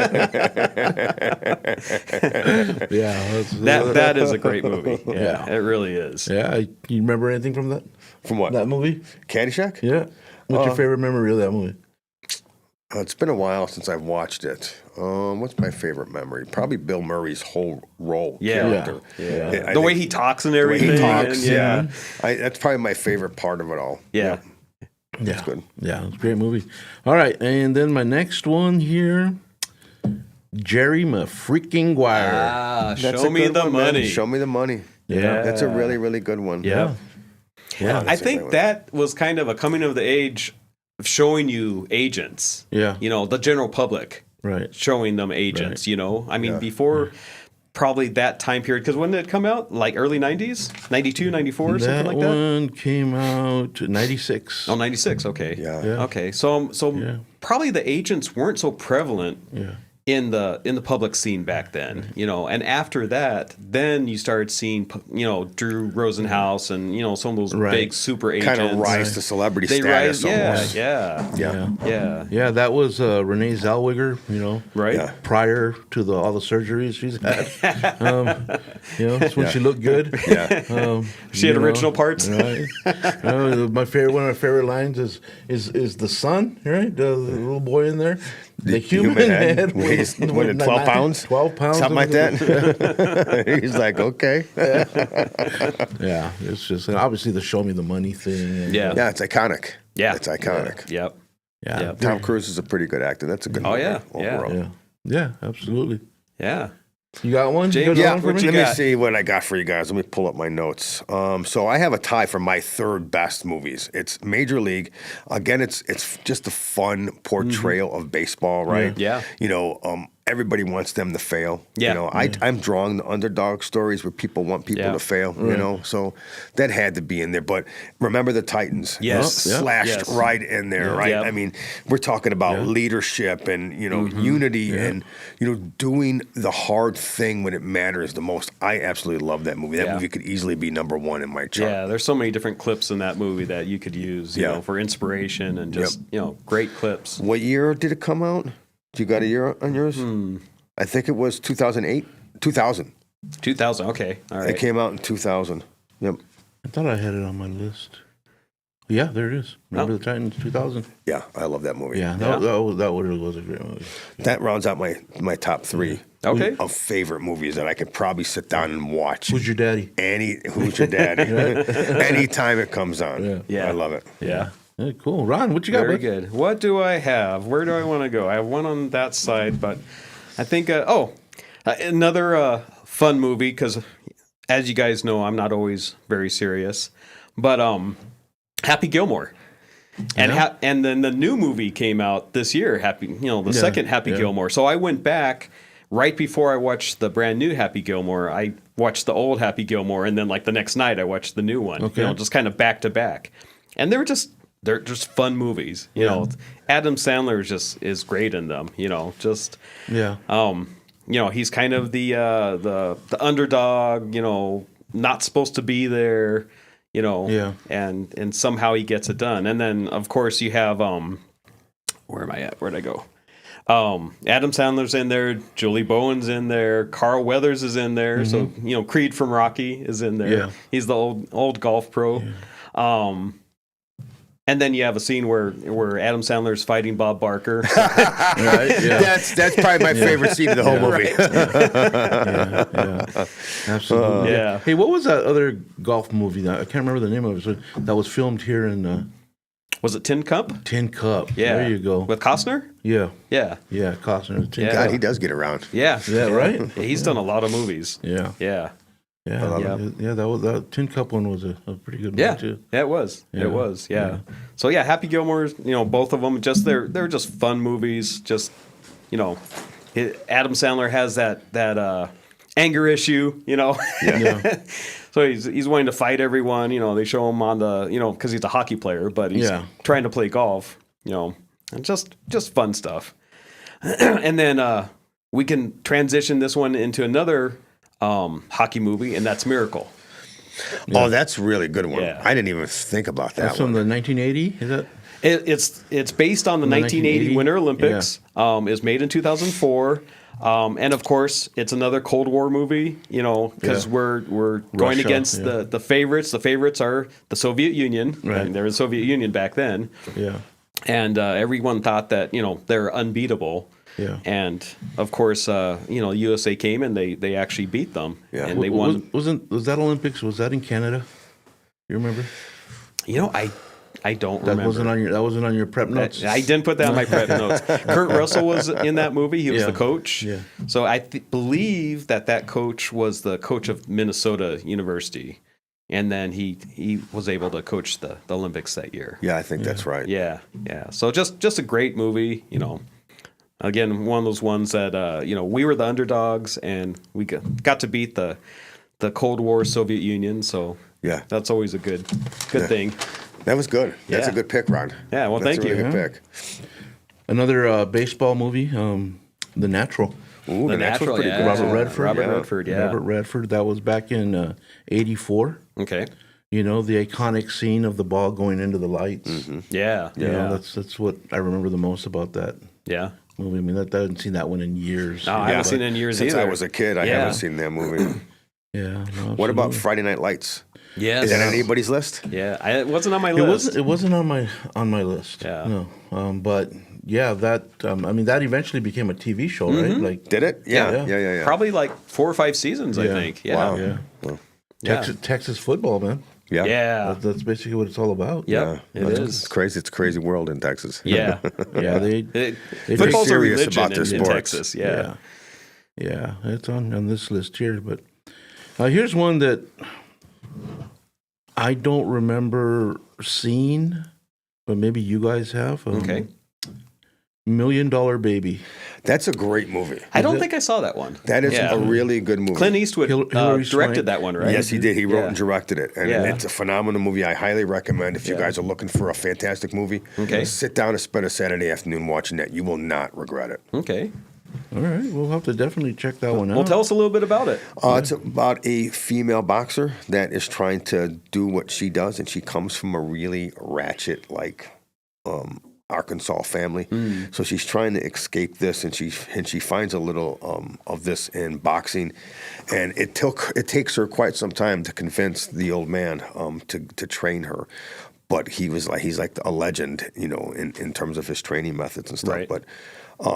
Yeah. That is a great movie. Yeah. It really is. Yeah. You remember anything from that? From what? That movie? Caddyshack? Yeah. What's your favorite memory of that movie? It's been a while since I've watched it. What's my favorite memory? Probably Bill Murray's whole role. Character. Yeah. I The way think he talks and the way everything. he talks. and, yeah. That's probably my favorite part of it all. Yeah. Yeah, It's good. Yeah, it's a great movie. All right, and then my next one here, Jerry freaking Maguire. That's Show a me good the one, man. money. Show me the money. Yeah. That's a really, really good one. Yeah. Yeah. I think that was kind of a coming of the age of showing you agents. Yeah. You know, the general public. Right. Showing them agents, Right. you know? I mean, before probably that time period, because when did it come out? Like early 90s? 92, 94, something like that? That one came out 96. Oh, 96, okay. Yeah. Okay, so probably the agents weren't so prevalent in the public scene back then, you know. And after that, then you started seeing, you know, Drew Rosenhaus and, you know, some of those big super agents. Kind of rise to celebrity They status rise, almost. yeah. That was Renee Zellweger, you know, right? Yeah. Prior to all the surgeries she's had. You know, that's when she looked good. Yeah. She had original parts. Right. One of my favorite lines is the son, right? The little boy in there. The human head weighs 12 pounds? 12 pounds. Something like that. He's like, okay. Yeah, it's just, and obviously the show me the money thing. And, Yeah, it's iconic. Yeah. It's iconic. Yep. Yeah. Tom Cruise is a pretty good actor. That's a good movie overall. Yeah, absolutely. Yeah. You got one? James, You got one for me? Let me see what I got for you guys. Let me pull up my notes. So I have a tie for my third best movies. It's Major League. Again, it's just a fun portrayal of baseball, right? Yeah. You know, everybody wants them to fail. Yeah. You know, I'm drawing the underdog stories where people want people to fail, you know. So that had to be in there. But remember the Titans. Yes. Slashed right in there, right? Yep. I mean, we're talking about leadership and, you know, unity and, you know, doing the hard thing when it matters the most. I absolutely love that movie. That movie could easily be number one in my chart. Yeah, there's so many different clips in that movie that you could use, you know, for inspiration and just, you know, great clips. What year did it come out? You got a year on yours? I think it was 2008. 2000. 2000. Okay. All right. It came out in 2000. Yep. I thought I had it on my list. Yeah, there it is. Remember the Titans 2000? Yeah, I love that movie. Yeah, that really was a great movie. That rounds out my top three. Okay. Of favorite movies that I could probably sit down and watch. Who's your daddy? Who's your daddy? Anytime it comes on. Yeah. I love it. Yeah. Hey, cool. Ron, what you got, Very bud? good. What do I have? Where do I want to go? I have one on that side, but I think, another fun movie, because as you guys know, I'm not always very serious, but Happy Gilmore. And and then the new movie came out this year, the second Happy Gilmore. So I went back right before I watched the brand new Happy Gilmore. I watched the old Happy Gilmore, and then like the next night I watched the new one. Okay. You know, just kind of back to back. And they're just fun movies. You know, Adam Sandler is great in them. You know, you know, he's kind of the underdog. You know, not supposed to be there. You know, and somehow he gets it done. And then of course you have where am I at? Where'd I go? Adam Sandler's in there, Julie Bowen's in there, Carl Weathers is in there. So you know, Creed from Rocky is in there. Yeah. He's the old golf pro. And then you have a scene where Adam Sandler's fighting Bob Barker. That's probably my favorite scene of the whole movie. Absolutely. Yeah. Hey, what was that other golf movie? I can't remember the name of it. That was filmed here in. Was it Tin Cup? Tin Cup. Yeah. There you go. With Costner? Yeah. Yeah. Yeah, Costner. Tin Yeah. Cup. God, he does get around. Yeah. Yeah, right? Yeah, he's done a lot of movies. Yeah. Yeah. Yeah, that Tin Cup one was a pretty good movie too. Yeah, it was. Yeah. It was. Yeah. So yeah, Happy Gilmore's, you know, both of them they're just fun movies. Just, you know, Adam Sandler has that anger issue, you know. Yeah. So he's wanting to fight everyone, you know. They show him on the, you know, because he's a hockey player, but he's trying to play golf, you know, and just fun stuff. And then we can transition this one into another hockey movie, and that's Miracle. Oh, that's a really good one. Yeah. I didn't even think about that That's from one. the 1980. Is that? It's based on the 1980 Winter Olympics. Is made in 2004. And of course, it's another Cold War movie, you know, because we're going Russia, against the favorites. The favorites are the Soviet Union. Right. I mean, there was the Soviet Union back then. Yeah. And everyone thought that, you know, they're unbeatable. Yeah. And of course, you know, USA came and they actually beat them. Yeah. And they won. Was that Olympics? Was that in Canada? You remember? You know, I don't That remember. wasn't on your prep notes. I didn't put that on my prep notes. Kurt Russell was in that movie. He was the coach. Yeah. So I believe that coach was the coach of Minnesota University. And then he was able to coach the Olympics that year. Yeah, I think that's right. Yeah, yeah. So just a great movie, you know. Again, one of those ones that you know, we were the underdogs and we got to beat the Cold War Soviet Union. So yeah, that's always a good thing. That was good. That's a good pick, Ron. Yeah, well, that's thank you. a really good pick. Another baseball movie, The Natural. Ooh, The Natural's pretty good. Robert Redford. Robert Redford. That was back in '84. Okay. You know, the iconic scene of the ball going into the lights. Yeah. You know, that's what I remember the most about that. Yeah. Movie. I mean, I haven't seen that one in years. No, I haven't seen it in years Since either. I was a kid, I haven't seen that movie. Yeah. No, what about absolutely. Friday Night Lights? Yes. Is that on anybody's list? Yeah, it wasn't on my list. It wasn't on my list. Yeah. No. But yeah, that I mean, that eventually became a TV show, right? Like, did it? Yeah. Probably like 4 or 5 seasons, I think. Yeah. Wow. Yeah. Yeah. Texas football, man. Yeah. Yeah. That's basically what it's all about. Yep, Yeah. it It's crazy. It's a crazy world in Texas. Yeah. Yeah, they football's a serious religion about their in sports. Texas. Yeah. Yeah, it's on this list here. But here's one that I don't remember seeing, but maybe you guys have. Okay. $1 Million Baby. That's a great movie. I don't think I saw that one. That is Yeah. a really good movie. Clint Eastwood Hilary directed Swank. that one, right? Yes, he did. He wrote Yeah. and directed it. And Yeah. it's a phenomenal movie. I highly recommend if you guys are looking for a fantastic movie. Okay. Sit down and spend a Saturday afternoon watching that. You will not regret it. Okay. All right, we'll have to definitely check that one out. Well, tell us a little bit about it. It's about a female boxer that is trying to do what she does, and she comes from a really ratchet, Arkansas family. So she's trying to escape this, and she finds a little of this in boxing, and it takes her quite some time to convince the old man to train her. But he's like a legend, you know, in terms of his training methods and stuff. Right. But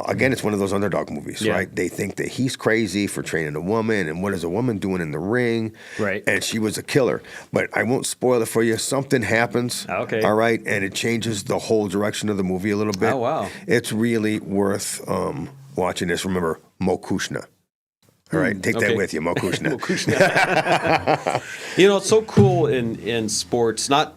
again, it's one of those underdog movies, Yeah. right? They think that he's crazy for training a woman, and what is a woman doing in the ring? Right. And she was a killer. But I won't spoil it for you. Something happens. Okay. All right, and it changes the whole direction of the movie a little bit. Oh, wow. It's really worth watching this. Remember, Mo Kushner. All right, take okay. that with you, Mo Kushner. Mo Kushner. You know, it's so cool in sports, not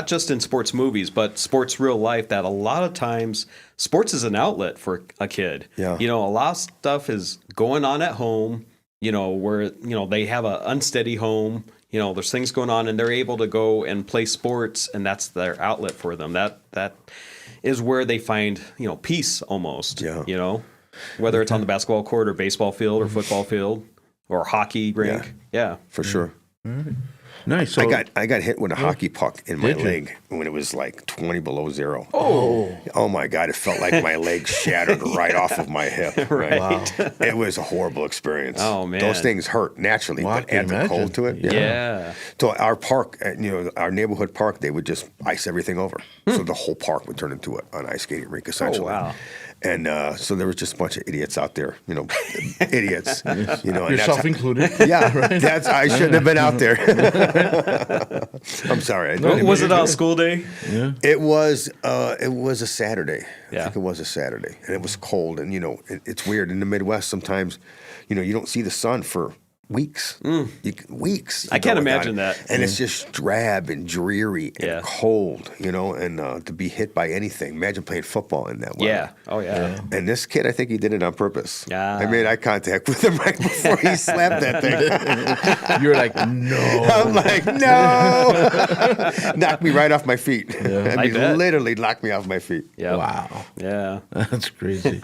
just in sports movies, but sports real life, that a lot of times sports is an outlet for a kid. Yeah. You know, a lot of stuff is going on at home, you know, where, you know, they have an unsteady home, you know, there's things going on and they're able to go and play sports, and that's their outlet for them. That is where they find, you know, peace almost, you know, whether it's on the basketball court or baseball field or football field or hockey rink. Yeah. For sure. Nice. So, I got hit with a hockey puck in my Did you? leg when it was like 20 below zero. Oh my God! It felt like my leg shattered right off of my hip. Right. Wow. It was a horrible experience. Oh, man. Those things hurt naturally, Wow, I but can add the imagine. cold to it. Yeah. So our park, you know, our neighborhood park, they would just ice everything over. So the whole park would turn into an ice skating rink essentially. wow. And so there was just a bunch of idiots out there, you know, idiots. You know, and yourself that's- included. Yeah, I shouldn't have been out there. I'm sorry. Was it on a school day? Yeah. It was a Saturday. I Yeah. think it was a Saturday, and it was cold. And you know, it's weird in the Midwest. Sometimes, you know, you don't see the sun for weeks. Weeks. I you can't go without imagine it. that. And it's just drab and dreary and cold. You know, and to be hit by anything. Imagine playing football in that weather. Yeah. Oh, yeah. And this kid, I think he did it on purpose. Yeah. I made eye contact with him right before he slapped that thing. You're like, no. I'm like, no. Knocked me right off my feet. I mean, bet. literally knocked me off my feet. Yeah. Wow. Yeah. That's crazy.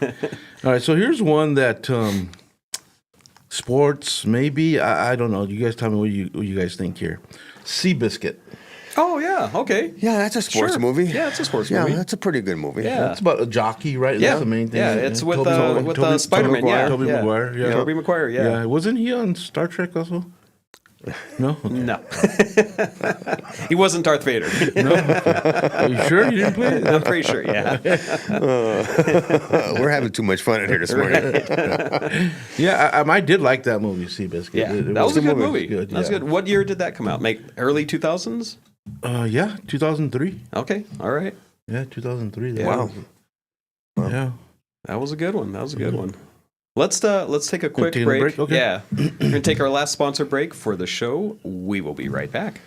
All right, so here's one that sports, maybe. I don't know. You guys tell me what you guys think here. Seabiscuit. Oh, yeah. Okay. Yeah, that's a sports Sure. movie. Yeah, it's a sports Yeah, movie. that's a pretty good movie. Yeah. It's about a jockey, right? Yeah. That's the main thing. Yeah, it's with Toby Spider-Man. Yeah. Tobey yeah. Maguire. Yeah. Tobey Maguire. Yeah. Wasn't he on Star Trek also? No? Okay. No. He wasn't Darth Vader. Are you sure you didn't play it? I'm pretty sure. Yeah. We're having too much fun in here this morning. Yeah, I did like that movie, Seabiscuit. Yeah. It That was a good movie. Good, That was yeah. good. What year did that come out? Early 2000s? Yeah, 2003. Okay, all right. Yeah, 2003. Wow. Yeah. That was a good one. Let's take a quick Taking a break. break? Okay. Yeah. We're going to take our last sponsor break for the show. We will be right back.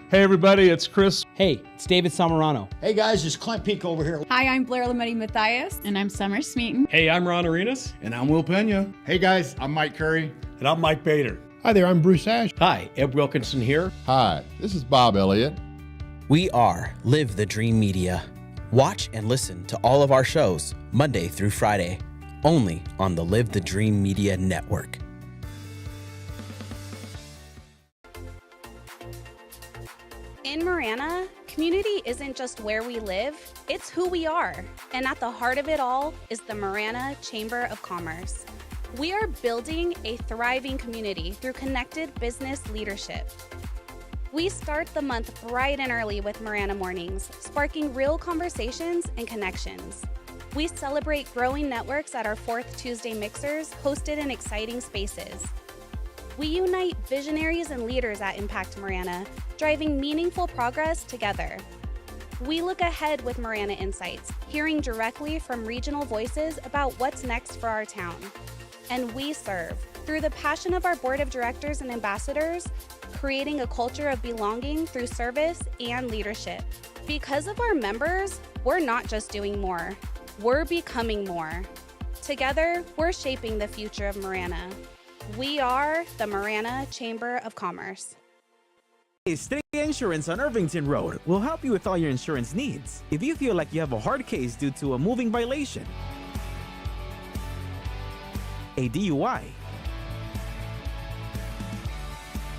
Hey, everybody, it's Chris. Hey, it's David Samarano. Hey guys, it's Clint Peak over here. Hi, I'm Blair Lametti Matthias. And I'm Summer Smeaton. Hey, I'm Ron Arenas. And I'm Will Peña. Hey guys, I'm Mike Curry. And I'm Mike Bader. Hi there, I'm Bruce Ash. Hi, Ed Wilkinson here. Hi, this is Bob Elliott. We are Live the Dream Media. Watch and listen to all of our shows Monday through Friday, only on the Live the Dream Media Network. In Marana, community isn't just where we live, it's who we are. And at the heart of it all is the Marana Chamber of Commerce. We are building a thriving community through connected business leadership. We start the month bright and early with Marana Mornings, sparking real conversations and connections. We celebrate growing networks at our 4th Tuesday mixers, hosted in exciting spaces. We unite visionaries and leaders at Impact Marana, driving meaningful progress together. We look ahead with Marana Insights, hearing directly from regional voices about what's next for our town. And we serve, through the passion of our board of directors and ambassadors, creating a culture of belonging through service and leadership. Because of our members, we're not just doing more, we're becoming more. Together, we're shaping the future of Marana. We are the Marana Chamber of Commerce. Estrella Insurance on Irvington Road will help you with all your insurance needs. If you feel like you have a hard case due to a moving violation, a DUI,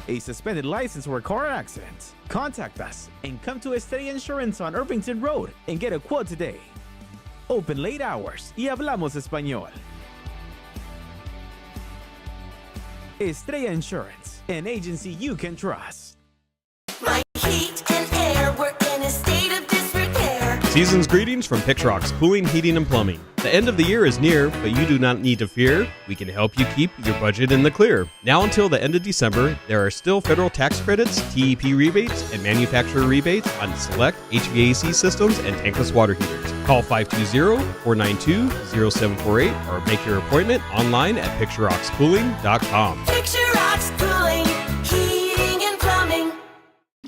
a suspended license or a car accident, contact us and come to Estrella Insurance on Irvington Road and get a quote today. Open late hours y hablamos español. Estrella Insurance, an agency you can trust. My heat and air were in a state of disrepair. Season's greetings from Pixrock's Cooling, Heating, and Plumbing. The end of the year is near, but you do not need to fear. We can help you keep your budget in the clear. Now until the end of December, there are still federal tax credits, TEP rebates, and manufacturer rebates on select HVAC systems and tankless water heaters. Call 520-492-0748 or make your appointment online at picturerockscooling.com. Picture Rocks Cooling, Heating and Plumbing.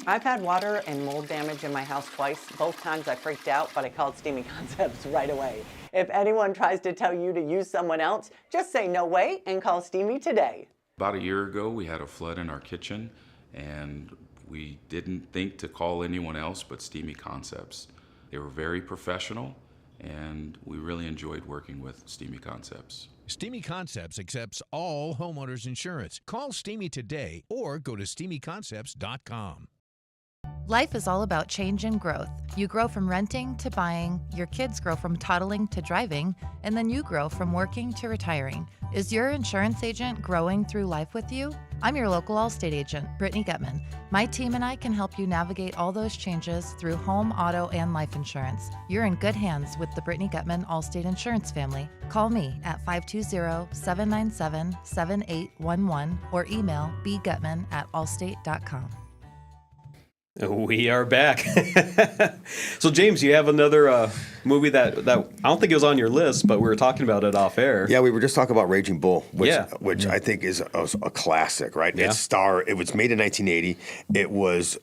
I've had water and mold damage in my house twice. Both times I freaked out, but I called Steamy Concepts right away. If anyone tries to tell you to use someone else, just say no way and call Steamy today. About a year ago, we had a flood in our kitchen, and we didn't think to call anyone else but Steamy Concepts. They were very professional, and we really enjoyed working with Steamy Concepts. Steamy Concepts accepts all homeowners insurance. Call Steamy today or go to steamyconcepts.com. Life is all about change and growth. You grow from renting to buying, your kids grow from toddling to driving, and then you grow from working to retiring. Is your insurance agent growing through life with you? I'm your local Allstate agent, Brittany Gutman. My team and I can help you navigate all those changes through home, auto, and life insurance. You're in good hands with the Brittany Gutman Allstate Insurance family. Call me at 520-797-7811 or email bgutman@allstate.com. We are back. So, James, you have another movie that I don't think it was on your list, but we were talking about it off air. Yeah, we were just talking about Raging Bull, which Yeah. I think is a classic, right? Yeah. It was made in 1980. It was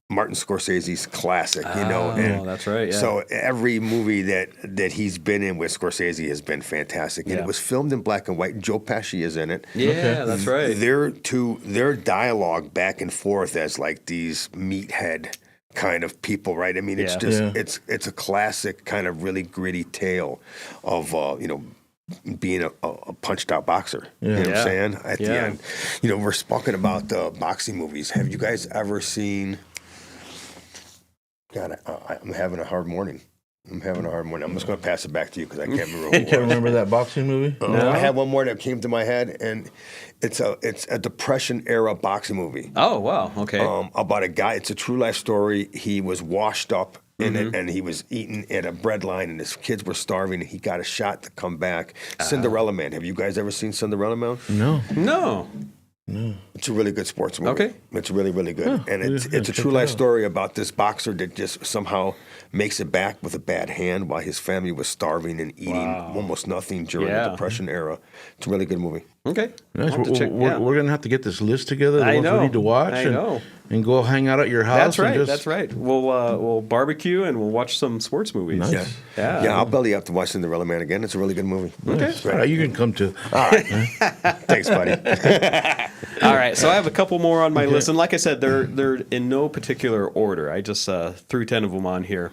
Martin Scorsese's classic, you know. Oh, that's right. Yeah. So every movie that he's been in with Scorsese has been fantastic, and Yeah. it was filmed in black and white. Joe Pesci is in it. Yeah, that's right. Their dialogue back and forth as like these meathead kind of people, right? I mean, it's Yeah. just it's a classic kind of really gritty tale of being a punched out boxer. You know what I'm saying? At the end, we're talking about boxing movies. Have you guys ever seen? God, I'm having a hard morning. I'm just going to pass it back to you because I can't remember. You can't remember that boxing movie? No. I had one more that came to my head, and it's a Depression era boxing movie. Oh wow, okay. About a guy. It's a true life story. He was washed up in it, and he was eating at a bread line, and his kids were starving, and he got a shot to come back. Cinderella Man. Have you guys ever seen Cinderella Man? No. No. It's a really good sports movie. Okay. It's really, really good. Yeah, And it's yeah, a check true that life out. story about this boxer that just somehow makes it back with a bad hand while his family was starving and eating almost nothing during the Depression era. It's a really good movie. Okay. Nice. I'll have to check- We're going to have to get this list together, the I ones know. we need to watch. I and, know. And go hang out at your house. That's right. And just, That's right. We'll barbecue and we'll watch some sports movies. Nice. Yeah, I'll belly up to watch Cinderella Man again. It's a really good movie. Okay. All right, you can come too. All right. Thanks, buddy. All right, so I have a couple more on my list, and like I said, they're in no particular order. I just threw 10 of them on here.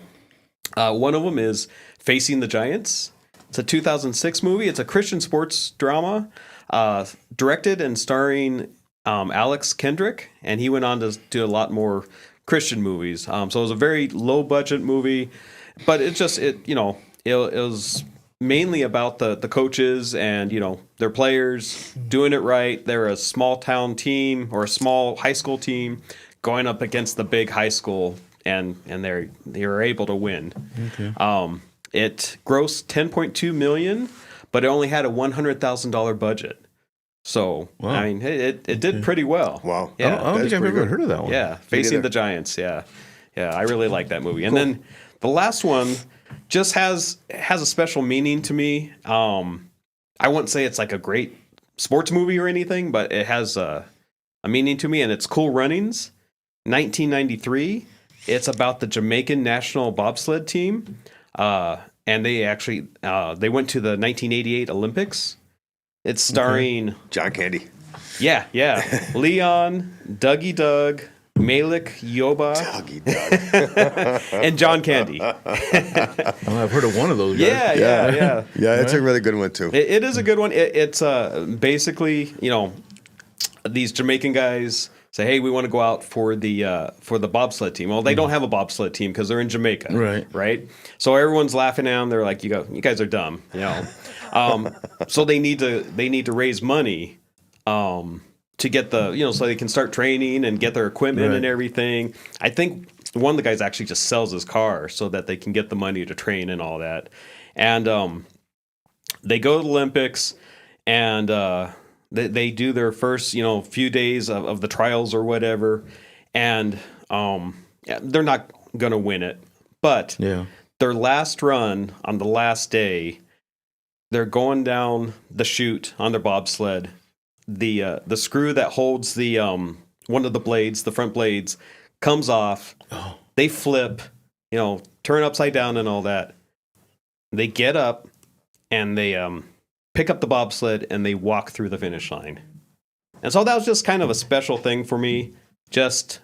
One of them is Facing the Giants. It's a 2006 movie. It's a Christian sports drama, directed and starring Alex Kendrick, and he went on to do a lot more Christian movies. So it was a very low budget movie, but it was mainly about the coaches and their players doing it right. They're a small town team or a small high school team going up against the big high school, and they were able to win. Okay. It grossed $10.2 million, but it only had a $100,000 budget. So I mean, it did pretty well. Wow. Yeah, I don't think I've ever heard of that one. Yeah, Facing the Giants. Yeah, I really like that movie. And then the last one just has a special meaning to me. I wouldn't say it's like a great sports movie or anything, but it has a meaning to me, and it's Cool Runnings, 1993. It's about the Jamaican national bobsled team, and they actually they went to the 1988 Olympics. It's starring John Candy. Yeah. Leon, Dougie Doug, Malik Yoba, and John Candy. I've heard of one of those guys. Yeah. Yeah, it's a really good one too. It is a good one. It's basically, these Jamaican guys say, hey, we want to go out for the bobsled team. Well, they don't have a bobsled team because they're in Jamaica. Right. So everyone's laughing at them. They're like, you guys are dumb. So they need to raise money to get so they can start training and get their equipment and everything. I think one of the guys actually just sells his car so that they can get the money to train and all that. And they go to the Olympics, and they do their first few days of the trials or whatever, and they're not gonna win it, but their last run on the last day, they're going down the chute on their bobsled. The screw that holds the one of the blades, the front blades, comes off. They flip, turn upside down and all that. They get up and they pick up the bobsled and they walk through the finish line. And so that was just kind of a special thing for me. Just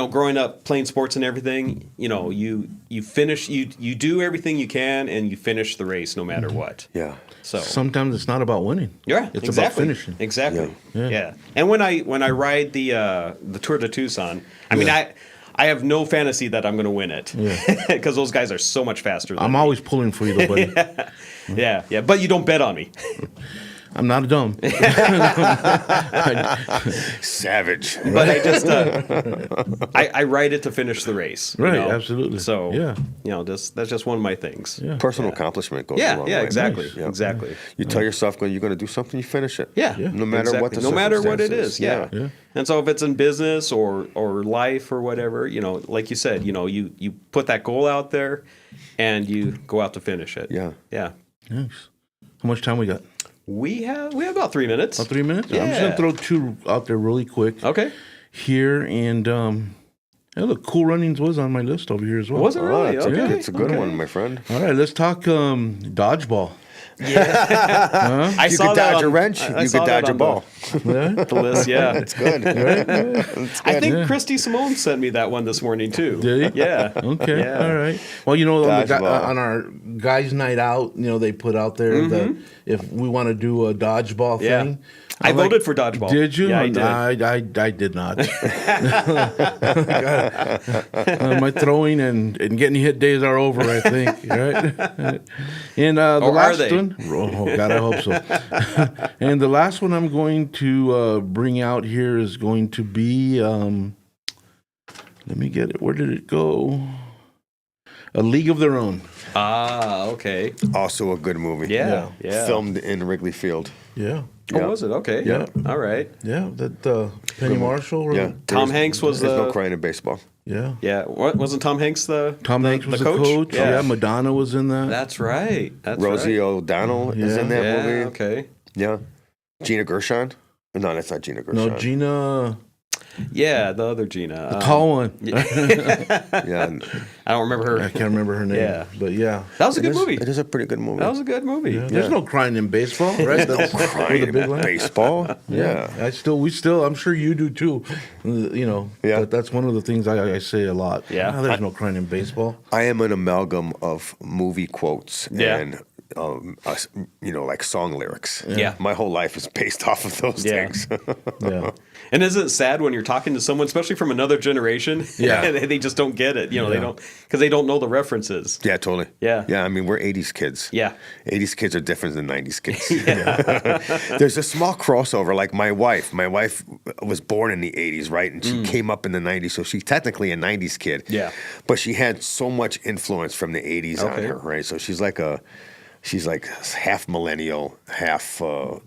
growing up playing sports and everything, you finish, you do everything you can, and you finish the race no matter what. Yeah. So sometimes it's not about winning. Yeah, it's exactly. about finishing. Exactly. Yeah. And when I ride the Tour de Tucson, I mean I have no fantasy that I'm going to win it because those guys are so much faster than I'm me. always pulling for you, though, buddy. Yeah. But you don't bet on me. I'm not dumb. Savage. But I just I ride it to finish the race. Right, absolutely. So that's just one of my things. Yeah. Personal accomplishment goes a long way. Exactly. Yeah. Exactly. You tell yourself you're going to do something, you finish it. Yeah. No matter what the no matter what it circumstances. is. Yeah. And so if it's in business or life or whatever, like you said, you put that goal out there and you go out to finish it. Yeah. Nice. How much time we got? We have about 3 minutes. About 3 minutes? Yeah. I'm just gonna throw two out there really quick. Okay. Here and look, Cool Runnings was on my list over here as well. Was it really? Okay. It's a good one, my friend. All right, let's talk dodgeball. Yeah. I You saw could that dodge a on- wrench, I you saw could that dodge a on ball. The list, yeah. It's good. I think Christy Simone sent me that one this morning too. Did he? Yeah. Okay. Yeah. All right. Well, on, Dodgeball. on our guys' night out, they put out there that if we want to do a dodgeball Yeah. thing. I voted for dodgeball. Did you? Yeah, I did. I did not. My throwing and getting hit days are over, I think. Right? And the Or are last they? one, oh God, I hope so. And the last one I'm going to bring out here is going to be. Let me get it. Where did it go? A League of Their Own. Ah, okay. Also a good movie. Yeah. Filmed in Wrigley Field. Yeah. Oh, was it? Okay. Yeah. All right. Yeah, that Penny Marshall. Yeah. Tom Hanks was There's the. no crying in baseball. Yeah. Yeah. What wasn't Tom Hanks the? Tom Hanks was the coach. Yeah. Madonna was in that. That's right. That's Rosie right. O'Donnell is in that Yeah, movie. okay. Yeah. Gina Gershon? No, that's not Gina Gershon. No, Gina. Yeah, the other Gina. The tall one. Yeah. I don't remember her. I can't remember her name. Yeah. But yeah. That was a good movie. It is a pretty good movie. That was a good movie. Yeah. There's no crying in baseball, right? No crying in baseball. Yeah. I'm sure you do too. You know, Yeah. but that's one of the things I say a lot. Yeah. There's no crying in baseball. I am an amalgam of movie quotes Yeah. and, like song lyrics. Yeah. My whole life is based off of those Yeah. things. Yeah. And isn't it sad when you're talking to someone, especially from another generation, Yeah. and they just don't get it? They don't, because they don't know the references. Yeah, totally. Yeah. Yeah, I mean, we're 80s kids. Yeah. 80s kids are different than 90s kids. There's a small crossover. Like my wife was born in the 80s, right? And she came up in the 90s, so she's technically a 90s kid. Yeah. But she had so much influence from the 80s on Okay. her, right? So she's like half millennial, half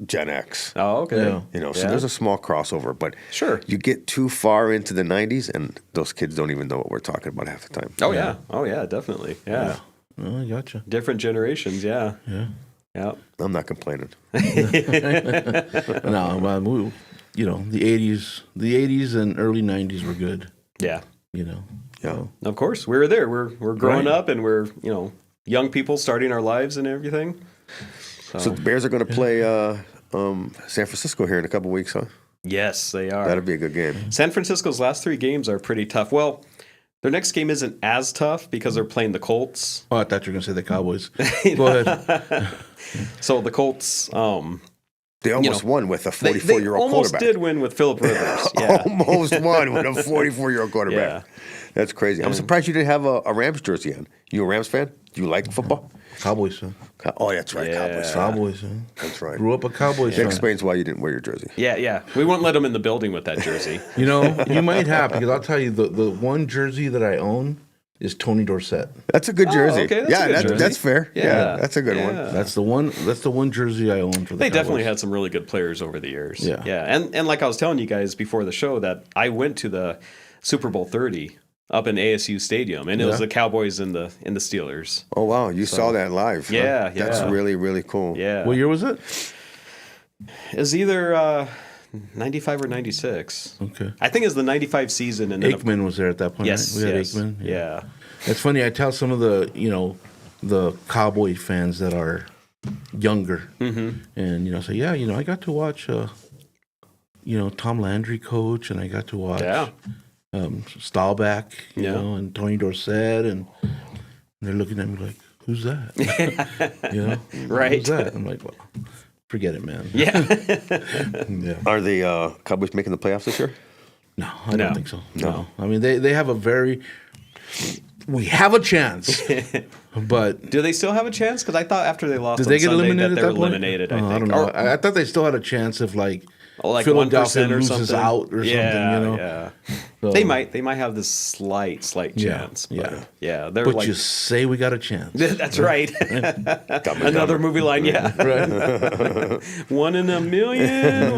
Gen X. Oh, okay. Yeah. So there's a small crossover, but Sure. you get too far into the 90s and those kids don't even know what we're talking about half the time. Oh, yeah. Oh, yeah, definitely. Yeah. Oh, I gotcha. Different generations, yeah. Yeah. Yeah. I'm not complaining. No, but the 80s and early 90s were good. Yeah. Yeah. Of course. We were there. We're growing Right. up and we're, young people starting our lives and everything. So the Bears are going to play San Francisco here in a couple weeks, huh? Yes, they are. That'll be a good game. San Francisco's last 3 games are pretty tough. Well, their next game isn't as tough because they're playing the Colts. Oh, I thought you were going to say the Cowboys. Go ahead. So the Colts, They almost won with a they 44-year-old almost quarterback. did win with Phillip Rivers. Yeah. Almost won with a 44-year-old quarterback. Yeah. That's crazy. I'm surprised you didn't have a Rams jersey on. You a Rams fan? Do you like football? Cowboys fan. Oh, that's right. Yeah. Cowboys fan. Cowboys fan. That's right. Grew up a Cowboys That fan. explains why you didn't wear your jersey. Yeah. We wouldn't let them in the building with that jersey. You might have, because I'll tell you, the one jersey that I own is Tony Dorsett. That's a good jersey. okay, that's a good jersey. That's fair. Yeah. Yeah, that's a good one. That's the one jersey I own for the They Cowboys. definitely had some really good players over the years. Yeah. And like I was telling you guys before the show, that I went to the Super Bowl 30 up in ASU Stadium, and it was the Cowboys and the Steelers. Oh, wow. You saw that live. Yeah, huh? That's yeah. really, really cool. Yeah. What year was it? It was either 95 or 96. Okay. I think it was the 95 season. And then Aikman was there at that point. Yes, right? We had yes. Aikman. Yeah. It's funny. I tell some of the the Cowboy fans that are younger, and say, I got to watch Tom Landry coach, and I got to watch Staubach, you know, and Tony Dorsett, and they're looking at me like, "Who's that?" Right? Who's that? I'm like, well, forget it, man. Yeah. Yeah. Are the Cowboys making the playoffs this year? No, I don't think so. No. I mean, they have a very. We have a chance, but do they still have a chance? Because I thought after they lost, did they get Sunday eliminated? That they're at that point? eliminated. Oh, I think. I don't know. I thought they still had a chance if like Philadelphia 1% or loses something. out or something. Yeah. So, They might have this slight chance. But they're but like, you say we got a chance. That's right. Another movie line, yeah. Right. 1 in a million.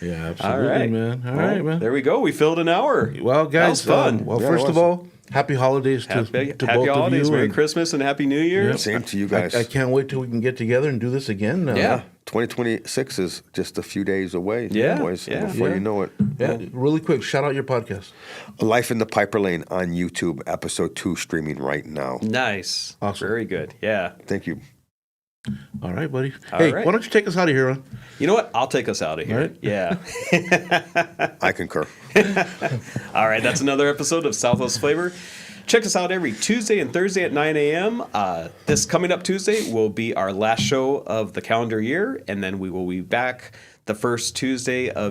Yeah, absolutely, All right, man. All Well, right, man. There we go. We filled an hour. Well, guys, that was fun. well, first of all, happy holidays to Happy both holidays, of you. Merry and- Christmas, and Happy New Year. Yeah. Same to you guys. I can't wait till we can get together and do this again. 2026 is just a few days away. Yeah, boys. yeah. Before Yeah. you know it. Yeah, really quick, shout out your podcast. Life in the Piper Lane on YouTube, episode 2 streaming right now. Nice. Awesome. Very good. Yeah. Thank you. All right, buddy. All Hey, right. why don't you take us out of here, Ron? You know what? I'll take us out of here. All right. Yeah. I concur. All right. That's another episode of Southwest Flavor. Check us out every Tuesday and Thursday at 9 a.m. This coming up Tuesday will be our last show of the calendar year, and then we will be back the first Tuesday of